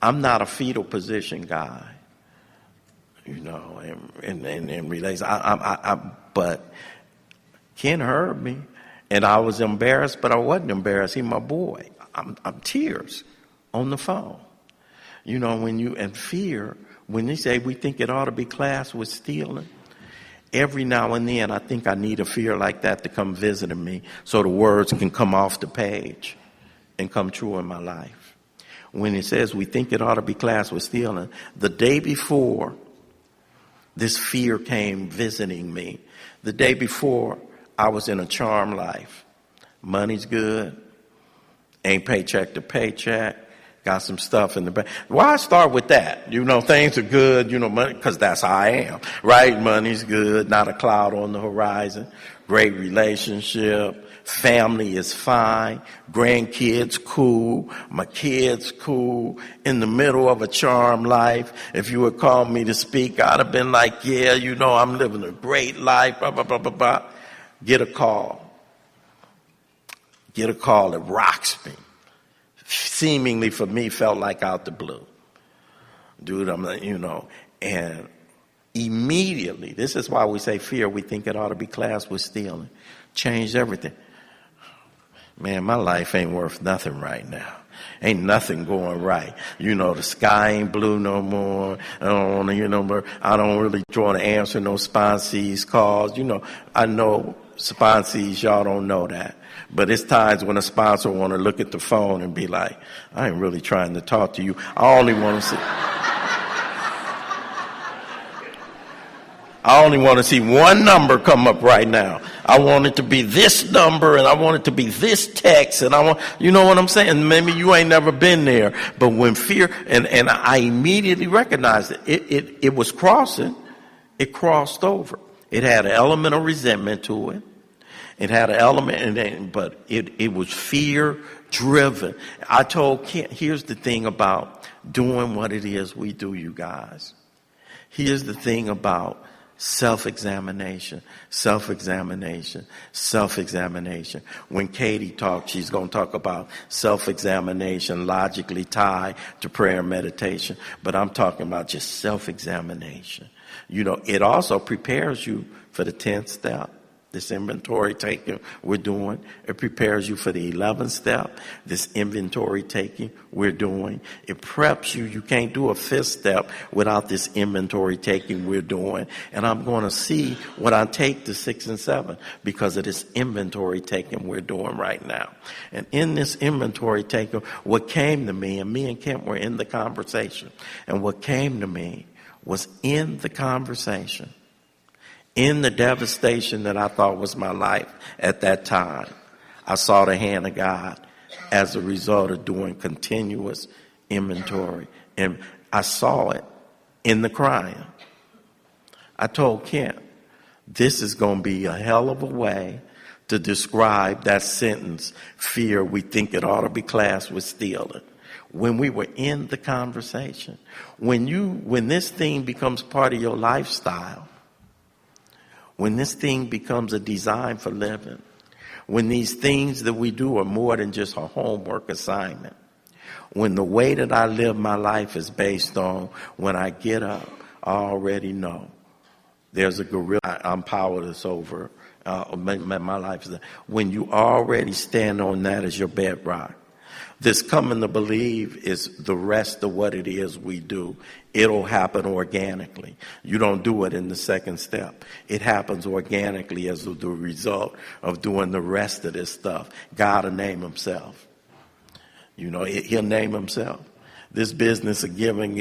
not a fetal position guy, in relation. But Ken heard me, and I was embarrassed, but I wasn't embarrassed. He's my boy. I'm tears on the phone. When they say we think it ought to be classed with stealing, every now and then I think I need a fear like that to come visiting me so the words can come off the page and come true in my life. When it says we think it ought to be classed with stealing, the day before this fear came visiting me, the day before I was in a charmed life. Money's good, ain't paycheck to paycheck, got some stuff in the bank. Why start with that? Things are good, money, because that's how I am, right? Money's good, not a cloud on the horizon, great relationship, family is fine, grandkids cool, my kids cool, in the middle of a charmed life. If you would call me to speak, I'd have been like, yeah, I'm living a great life, blah, blah, blah, blah, blah. Get a call that rocks me. Seemingly for me felt like out the blue. Dude, and immediately, this is why we say fear, we think it ought to be classed with stealing. Changed everything. Man, my life ain't worth nothing right now. Ain't nothing going right. The sky ain't blue no more. I don't want to, I don't really want to answer no sponsees calls. I know sponsees, y'all don't know that. But it's times when a sponsor want to look at the phone and be like, I ain't really trying to talk to you. I only want to see one number come up right now. I want it to be this number, and I want it to be this text, and you know what I'm saying? Maybe you ain't never been there, but when fear, and I immediately recognized it. It was crossing. It crossed over. It had an element of resentment to it. It had an element, but it was fear driven. I told Kent, here's the thing about doing what it is we do, you guys. Here's the thing about self-examination. When Katie talks, she's going to talk about self-examination logically tied to prayer and meditation. But I'm talking about just self-examination. It also prepares you for the 10th step. This inventory taking we're doing. It prepares you for the 11th step. This inventory taking we're doing. It preps you. You can't do a 5th step without this inventory taking we're doing. And I'm going to see what I take to 6 and 7 because of this inventory taking we're doing right now. And in this inventory taking, what came to me, and me and Kent were in the conversation, and what came to me was in the conversation, in the devastation that I thought was my life at that time, I saw the hand of God as a result of doing continuous inventory. And I saw it in the crying. I told Kent, this is going to be a hell of a way to describe that sentence, fear we think it ought to be classed with stealing. When we were in the conversation, when this thing becomes part of your lifestyle, when this thing becomes a design for living, when these things that we do are more than just a homework assignment, when the way that I live my life is based on when I get up, I already know there's a gorilla I'm powerless over. My life is that. When you already stand on that as your bedrock, this coming to believe is the rest of what it is we do. It'll happen organically. You don't do it in the second step. It happens organically as the result of doing the rest of this stuff. God will name himself. He'll name himself. This business of giving,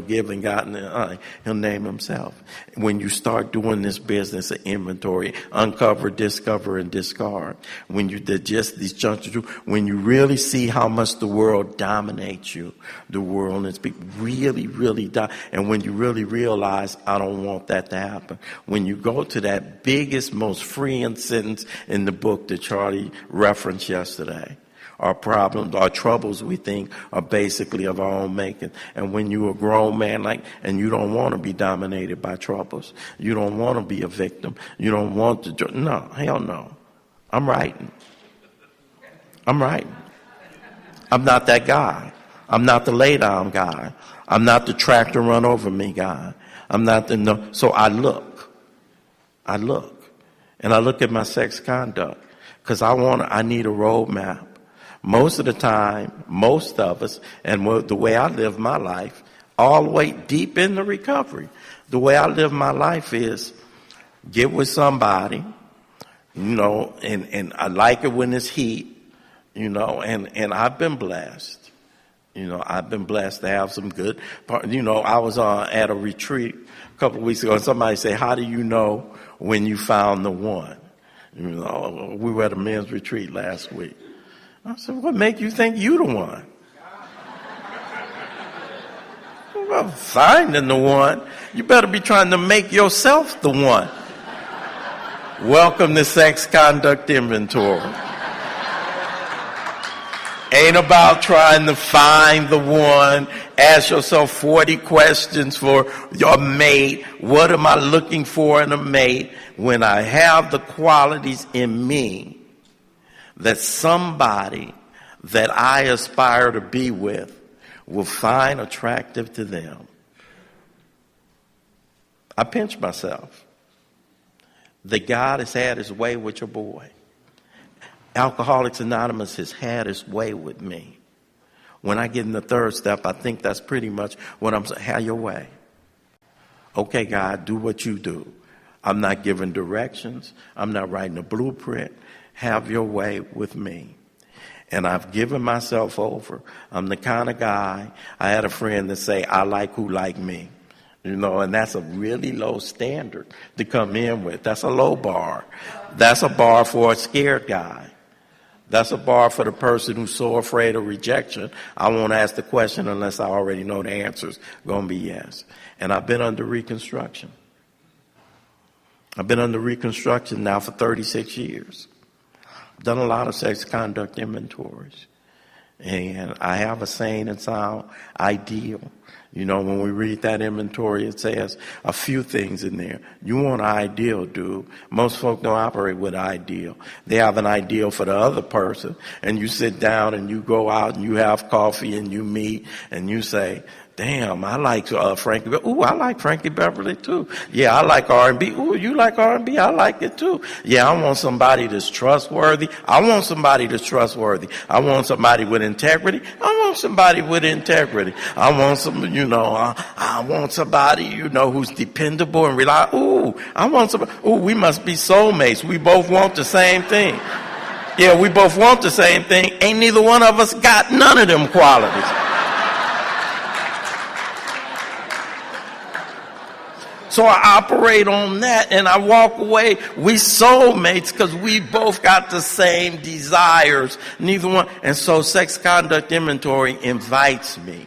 giving God, he'll name himself. When you start doing this business of inventory, uncover, discover, and discard, when you digest these chunks of truth, when you really see how much the world dominates you, the world is really, really and when you really realize, I don't want that to happen. When you go to that biggest, most freeing sentence in the book that Charlie referenced yesterday, our problems, our troubles, we think, are basically of our own making. And when you're a grown man, and you don't want to be dominated by troubles, you don't want to be a victim, you don't want to, no, hell no. I'm writing. I'm not that guy. I'm not the lay down guy. I'm not the tractor run over me guy. I'm not so I look. And I look at my sex conduct because I need a roadmap. Most of the time, most of us, and the way I live my life, all the way deep in the recovery, the way I live my life is get with somebody, and I like it when it's heat, and I've been blessed. I've been blessed to have some good part. I was at a retreat a couple of weeks ago, and somebody said, how do you know when you found the one? We were at a men's retreat last week. I said, what make you think you the one? Well, finding the one, you better be trying to make yourself the one. Welcome to Sex Conduct Inventory. Ain't about trying to find the one. Ask yourself 40 questions for your mate. What am I looking for in a mate when I have the qualities in me that somebody that I aspire to be with will find attractive to them? I pinch myself that God has had his way with your boy. Alcoholics Anonymous has had his way with me. When I get in the third step, I think that's pretty much what I'm saying. Have your way. Okay, God, do what you do. I'm not giving directions. I'm not writing a blueprint. Have your way with me. And I've given myself over. I'm the kind of guy, I had a friend that say, I like who like me. And that's a really low standard to come in with. That's a low bar. That's a bar for a scared guy. That's a bar for the person who's so afraid of rejection. I won't ask the question unless I already know the answer's going to be yes. And I've been under reconstruction. I've been under reconstruction now for 36 years. Done a lot of sex conduct inventories. And I have a sane and sound ideal. When we read that inventory, it says a few things in there. You want an ideal, dude. Most folk don't operate with an ideal. They have an ideal for the other person. And you sit down and you go out and you have coffee and you meet and you say, damn, I like Frankie. Ooh, I like Frankie Beverly too. Yeah, I like R&B. Ooh, you like R&B? I like it too. Yeah, I want somebody that's trustworthy. I want somebody with integrity. I want somebody with integrity. I want I want somebody, who's dependable and reliable. Ooh, I want somebody. Ooh, we must be soulmates. We both want the same thing. Yeah, we both want the same thing. Ain't neither one of us got none of them qualities. So I operate on that and I walk away. We soulmates because we both got the same desires. Neither one. And so sex conduct inventory invites me.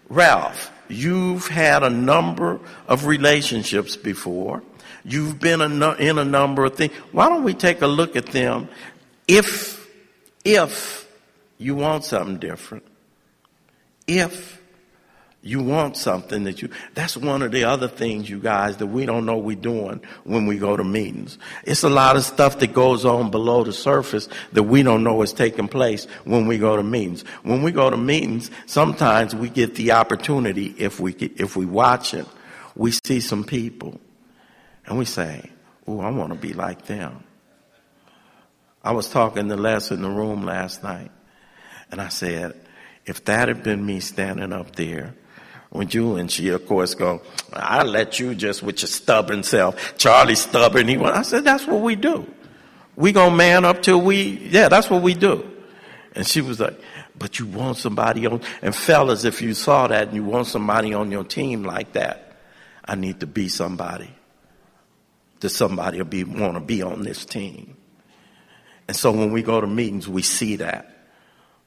Ralph, you've had a number of relationships before. You've been in a number of things. Why don't we take a look at them if you want something different? If you want something that's one of the other things, you guys, that we don't know we're doing when we go to meetings. It's a lot of stuff that goes on below the surface that we don't know is taking place when we go to meetings. When we go to meetings, sometimes we get the opportunity, if we watch it, we see some people and we say, oh, I want to be like them. I was talking to Les in the room last night and I said, if that had been me standing up there with you, and she, of course, go, I let you just with your stubborn self. Charlie's stubborn. I said, that's what we do. We gonna man up till that's what we do. And she was like, but you want somebody on, and fellas, if you saw that and you want somebody on your team like that, I need to be somebody. That somebody will want to be on this team. And so when we go to meetings, we see that.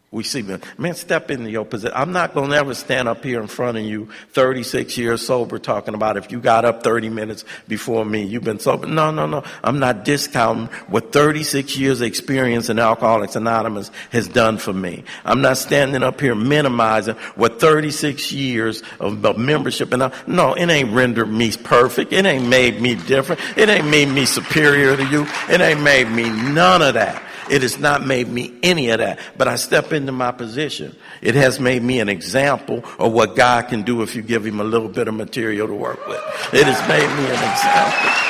We see, man, step into your position. I'm not going to ever stand up here in front of you 36 years sober talking about if you got up 30 minutes before me, you've been sober. No. I'm not discounting what 36 years of experience in Alcoholics Anonymous has done for me. I'm not standing up here minimizing what 36 years of membership. No, it ain't rendered me perfect. It ain't made me different. It ain't made me superior to you. It ain't made me none of that. It has not made me any of that. But I step into my position. It has made me an example of what God can do if you give him a little bit of material to work with. It has made me an example.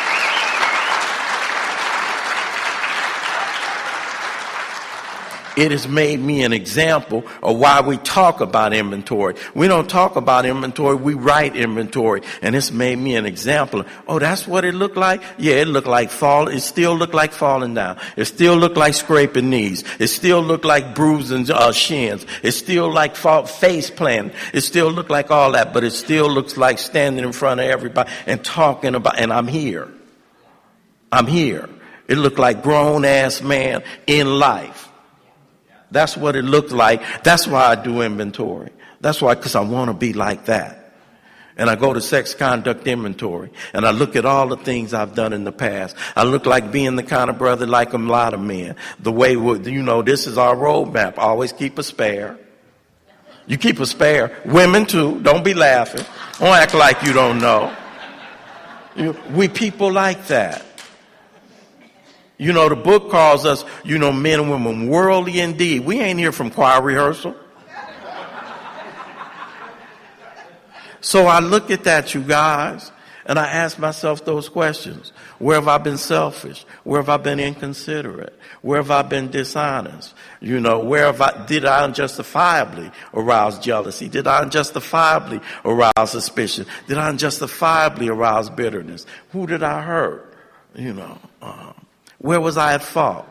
It has made me an example of why we talk about inventory. We don't talk about inventory, we write inventory. And it's made me an example. Oh, that's what it looked like? Yeah, it looked like fall. It still looked like falling down. It still looked like scraping knees. It still looked like bruising shins. It still like face planting. It still looked like all that, but it still looks like standing in front of everybody and talking about, and I'm here. It looked like grown ass man in life. That's what it looked like. That's why I do inventory. That's why, because I want to be like that. And I go to sex conduct inventory and I look at all the things I've done in the past. I look like being the kind of brother like a lot of men. The way, this is our roadmap. Always keep a spare. You keep a spare. Women too. Don't be laughing. Don't act like you don't know. We people like that. The book calls us, men and women, worldly indeed. We ain't here from choir rehearsal. So I look at that, you guys, and I ask myself those questions. Where have I been selfish? Where have I been inconsiderate? Where have I been dishonest? Did I unjustifiably arouse jealousy? Did I unjustifiably arouse suspicion? Did I unjustifiably arouse bitterness? Who did I hurt? Where was I at fault?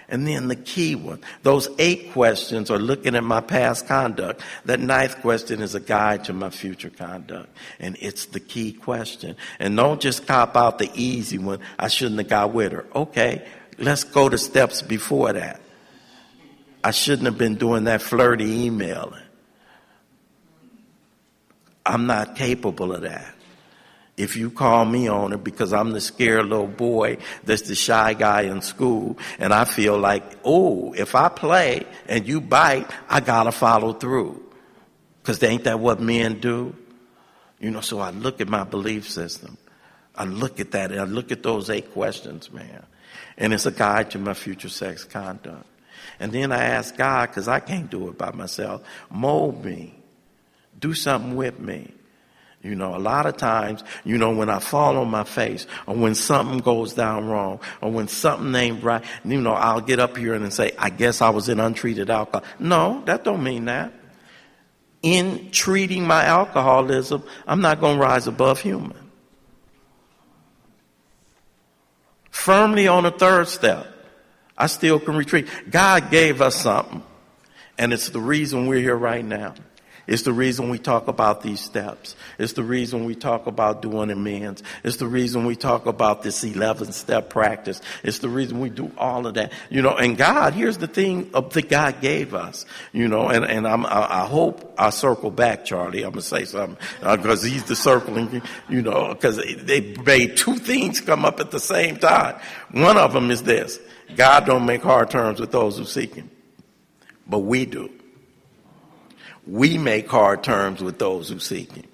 And then the key one, those 8 questions are looking at my past conduct. That 9th question is a guide to my future conduct. And it's the key question. And don't just cop out the easy one. I shouldn't have got with her. Okay, let's go to steps before that. I shouldn't have been doing that flirty emailing. I'm not capable of that. If you call me on it because I'm the scared little boy that's the shy guy in school, and I feel like, if I play and you bite, I gotta follow through. Because ain't that what men do? So I look at my belief system. I look at that and I look at those 8 questions, man. And it's a guide to my future sex conduct. And then I ask God, because I can't do it by myself, mold me. Do something with me. A lot of times, when I fall on my face or when something goes down wrong or when something ain't right, I'll get up here and say, I guess I was in untreated alcohol. No, that don't mean that. In treating my alcoholism, I'm not going to rise above human. Firmly on the 3rd step, I still can retreat. God gave us something, and it's the reason we're here right now. It's the reason we talk about these steps. It's the reason we talk about doing amends. It's the reason we talk about this 11-step practice. It's the reason we do all of that. And God, here's the thing that God gave us, and I hope I circle back, Charlie. I'm going to say something because he's the circling, because they made two things come up at the same time. One of them is this: God don't make hard terms with those who seek him, but we do. We make hard terms with those who seek him.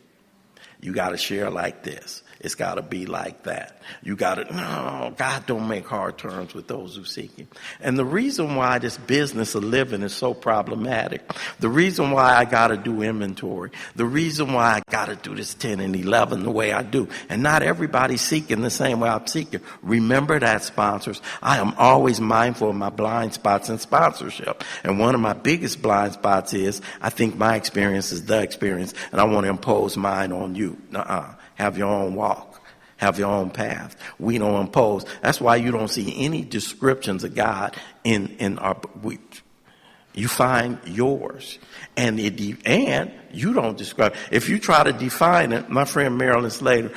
You got to share like this. It's got to be like that. You got to, no, God don't make hard terms with those who seek him. And the reason why this business of living is so problematic, the reason why I got to do inventory, the reason why I got to do this 10 and 11 the way I do, and not everybody's seeking the same way I'm seeking. Remember that, sponsors. I am always mindful of my blind spots in sponsorship. And one of my biggest blind spots is I think my experience is the experience, and I want to impose mine on you. Have your own walk. Have your own path. We don't impose. That's why you don't see any descriptions of God in our. You find yours, and you don't describe. If you try to define it, my friend Marilyn Slater,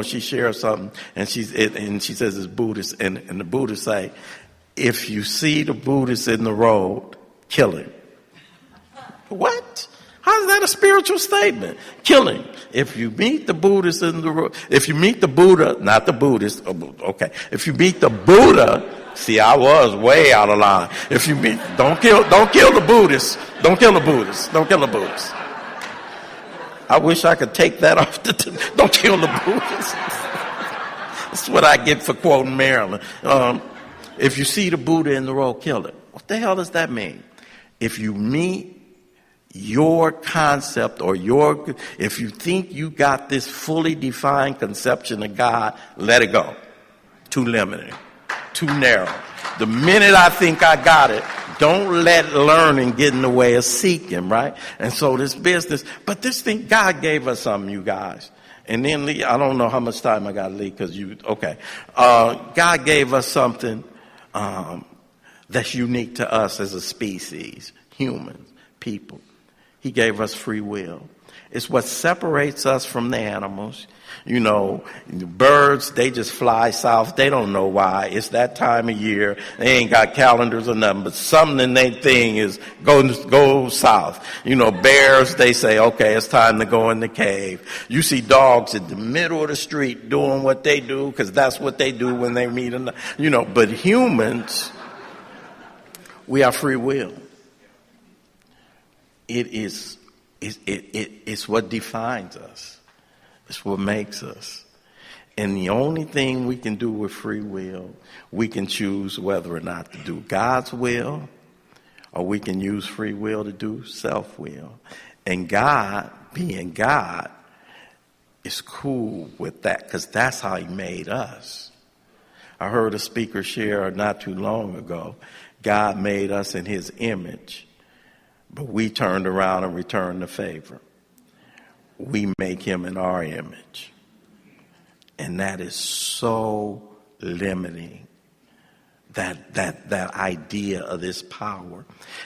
she shares something, and she says it's Buddhist, and the Buddhists say, if you see the Buddhist in the road, kill him. What? How is that a spiritual statement? Killing. If you meet the Buddhist in the road, if you meet the Buddha, not the Buddhist, okay. If you meet the Buddha, see, I was way out of line. If you meet, don't kill the Buddhist. Don't kill the Buddhist. Don't kill the Buddhist. I wish I could take that off don't kill the Buddhist. That's what I get for quoting Marilyn. If you see the Buddha in the road, kill it. What the hell does that mean? If you meet your concept if you think you got this fully defined conception of God, let it go. Too limited, too narrow. The minute I think I got it, don't let learning get in the way of seeking, right? And so this business, but this thing, God gave us something, you guys. And then I don't know how much time I got to leave God gave us something that's unique to us as a species, humans, people. He gave us free will. It's what separates us from the animals. Birds, they just fly south. They don't know why. It's that time of year. They ain't got calendars or nothing, but something in their thing is go south. Bears, they say, okay, it's time to go in the cave. You see dogs in the middle of the street doing what they do because that's what they do when they meet but humans, we have free will. It's what defines us. It's what makes us. And the only thing we can do with free will, we can choose whether or not to do God's will, or we can use free will to do self-will. And God, being God, is cool with that because that's how he made us. I heard a speaker share not too long ago, God made us in his image. But we turned around and returned the favor. We make him in our image. And that is so limiting, that idea of this power.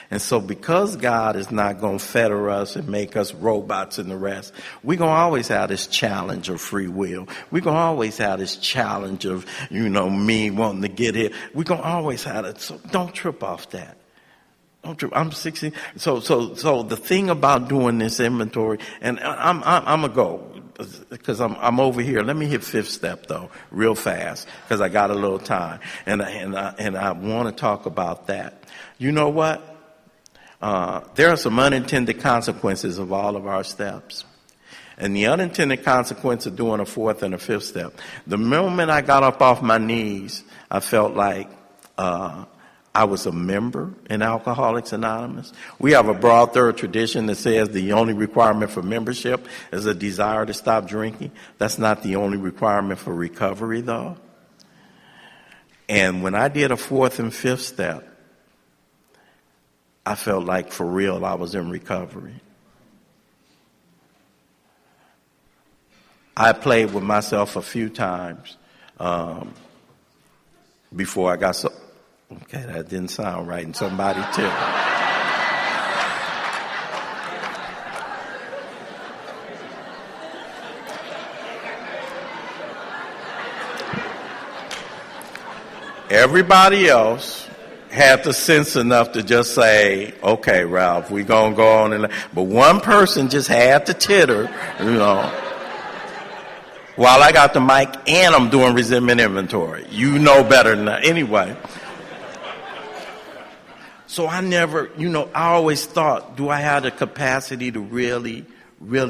And so because God is not going to fetter us and make us robots and the rest, we're going to always have this challenge of free will. We're going to always have this challenge of, me wanting to get here. We're going to always have it. So don't trip off that. I'm 16. So the thing about doing this inventory, and I'm gonna go because I'm over here. Let me hit fifth step though, real fast, because I got a little time, and I want to talk about that. You know what? There are some unintended consequences of all of our steps. And the unintended consequence of doing a fourth and a fifth step. The moment I got up off my knees, I felt like I was a member in Alcoholics Anonymous. We have a broad, thorough tradition that says the only requirement for membership is a desire to stop drinking. That's not the only requirement for recovery, though. And when I did a fourth and fifth step, I felt like for real I was in recovery. I played with myself a few times before I got so... Okay, that didn't sound right, and somebody too. Everybody else had the sense enough to just say, okay, Ralph, we're going to go on. But one person just had to titter, while I got the mic and I'm doing resentment inventory. You know better than that. Anyway. So I never, I always thought, do I have the capacity to really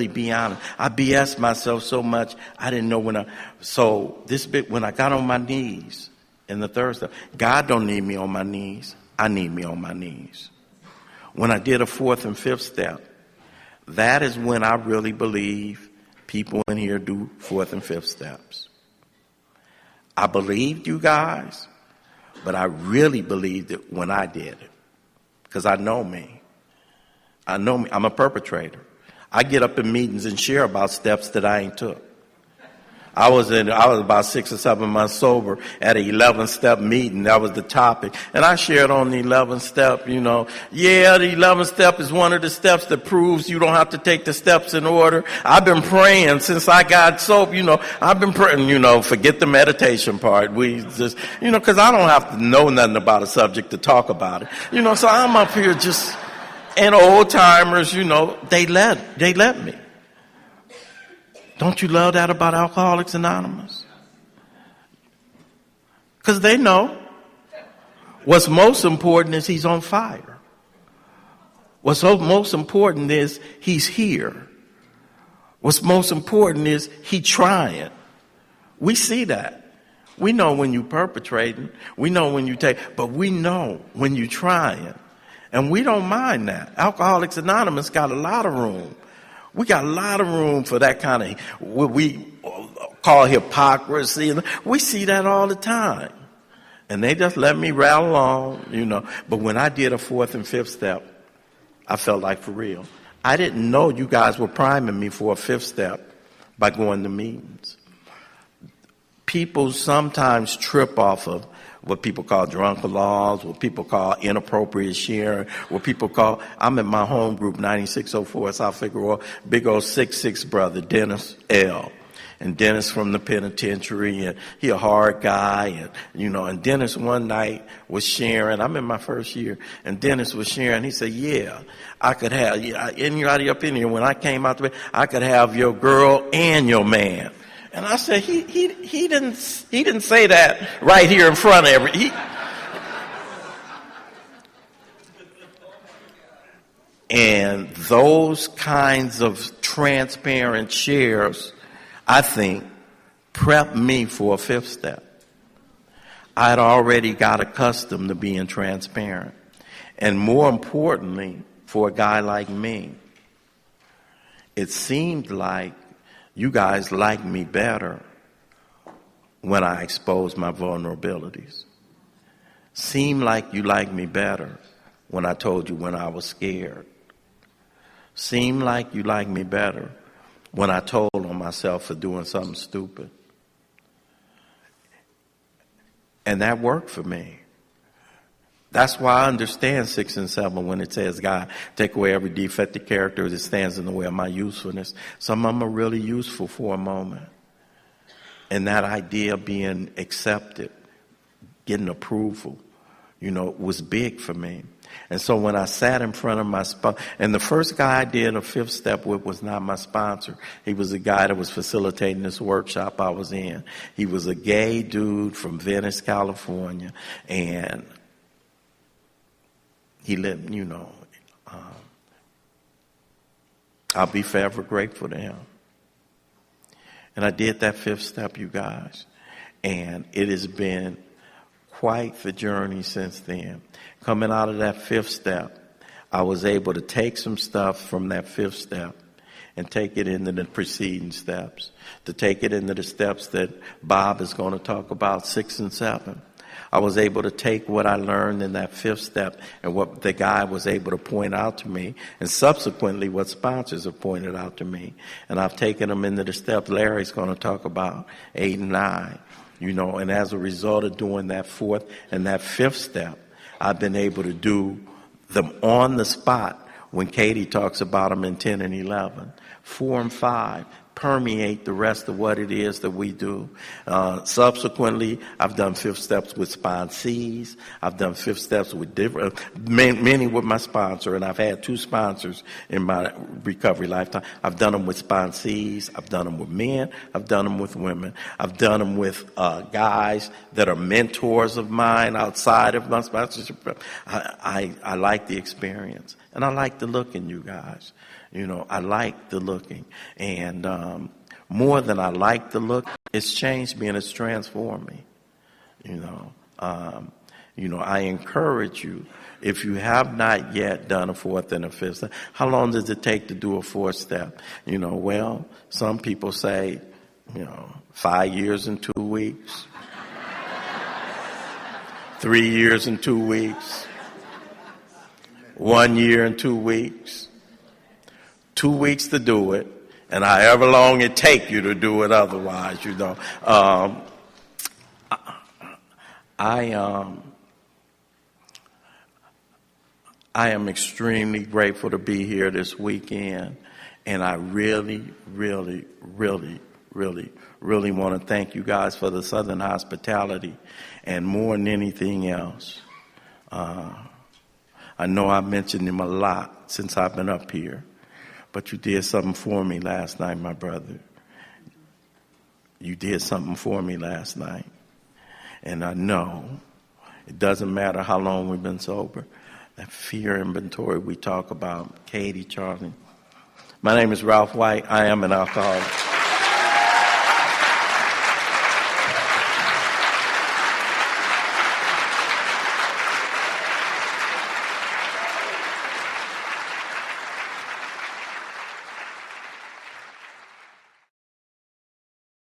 be honest? I BS myself so much, I didn't know when I got on my knees in the third step, God don't need me on my knees. I need me on my knees. When I did a fourth and fifth step, that is when I really believe people in here do fourth and fifth steps. I believed you guys, but I really believed it when I did it. Because I know me. I'm a perpetrator. I get up in meetings and share about steps that I ain't took. I was about 6 or 7 months sober at an 11th step meeting. That was the topic. And I shared on the 11th step, the 11th step is one of the steps that proves you don't have to take the steps in order. I've been praying since I got sober, I've been praying, forget the meditation part. We just, cause I don't have to know nothing about a subject to talk about it. So I'm up here just, and old timers, they let me. Don't you love that about Alcoholics Anonymous? Because they know what's most important is he's on fire. What's most important is he's here. What's most important is he trying. We see that. We know when you perpetrating. We know when you but we know when you trying. And we don't mind that. Alcoholics Anonymous got a lot of room. We got a lot of room for that kind of what we call hypocrisy. We see that all the time. And they just let me rattle along, But when I did a fourth and fifth step, I felt like for real. I didn't know you guys were priming me for a fifth step by going to meetings. People sometimes trip off of what people call drunken laws, what people call inappropriate sharing, what people call, I'm in my home group, 9604 South Figueroa, big old 6'6" brother, Dennis L. And Dennis from the penitentiary, and he a hard guy, and Dennis one night was sharing, I'm in my first year, and Dennis was sharing, he said, yeah, I could have, anybody up in here, when I came out the way, I could have your girl and your man. And I said, he didn't say that right here in front of And those kinds of transparent shares, I think, prepped me for a fifth step. I'd already got accustomed to being transparent. And more importantly, for a guy like me, it seemed like you guys liked me better when I exposed my vulnerabilities. Seemed like you liked me better when I told you when I was scared. Seemed like you liked me better when I told on myself for doing something stupid. And that worked for me. That's why I understand 6 and 7 when it says, God, take away every defective character that stands in the way of my usefulness. Some of them are really useful for a moment. And that idea of being accepted, getting approval, was big for me. And so when I sat in front of my sponsor, and the first guy I did a fifth step with was not my sponsor. He was a guy that was facilitating this workshop I was in. He was a gay dude from Venice, California, and he lived, I'll be forever grateful to him. And I did that fifth step, you guys. And it has been quite the journey since then. Coming out of that fifth step, I was able to take some stuff from that fifth step and take it into the preceding steps, to take it into the steps that Bob is going to talk about, 6 and 7. I was able to take what I learned in that fifth step and what the guy was able to point out to me, and subsequently what sponsors have pointed out to me. And I've taken them into the steps Larry's going to talk about, 8 and 9. And as a result of doing that fourth and that fifth step, I've been able to do them on the spot when Katie talks about them in 10 and 11. 4 and 5, permeate the rest of what it is that we do. Subsequently, I've done fifth steps with sponsees. I've done fifth steps with many with my sponsor, and I've had 2 sponsors in my recovery lifetime. I've done them with sponsees. I've done them with men. I've done them with women. I've done them with guys that are mentors of mine outside of my sponsorship. I like the experience, and I like the look in you guys. I like the looking. And more than I like the look, it's changed me and it's transformed me. I encourage you, if you have not yet done a 4th and a 5th step, how long does it take to do a 4th step? Well, some people say, 5 years and 2 weeks, 3 years and 2 weeks, 1 year and 2 weeks. 2 weeks to do it, and however long it take you to do it otherwise, I am extremely grateful to be here this weekend, and I really, really, really, really, really want to thank you guys for the Southern hospitality, and more than anything else, I know I mentioned him a lot since I've been up here. But you did something for me last night, my brother. You did something for me last night. And I know it doesn't matter how long we've been sober. That fear inventory we talk about, Katie, Charlie. My name is Ralph White. I am an alcoholic.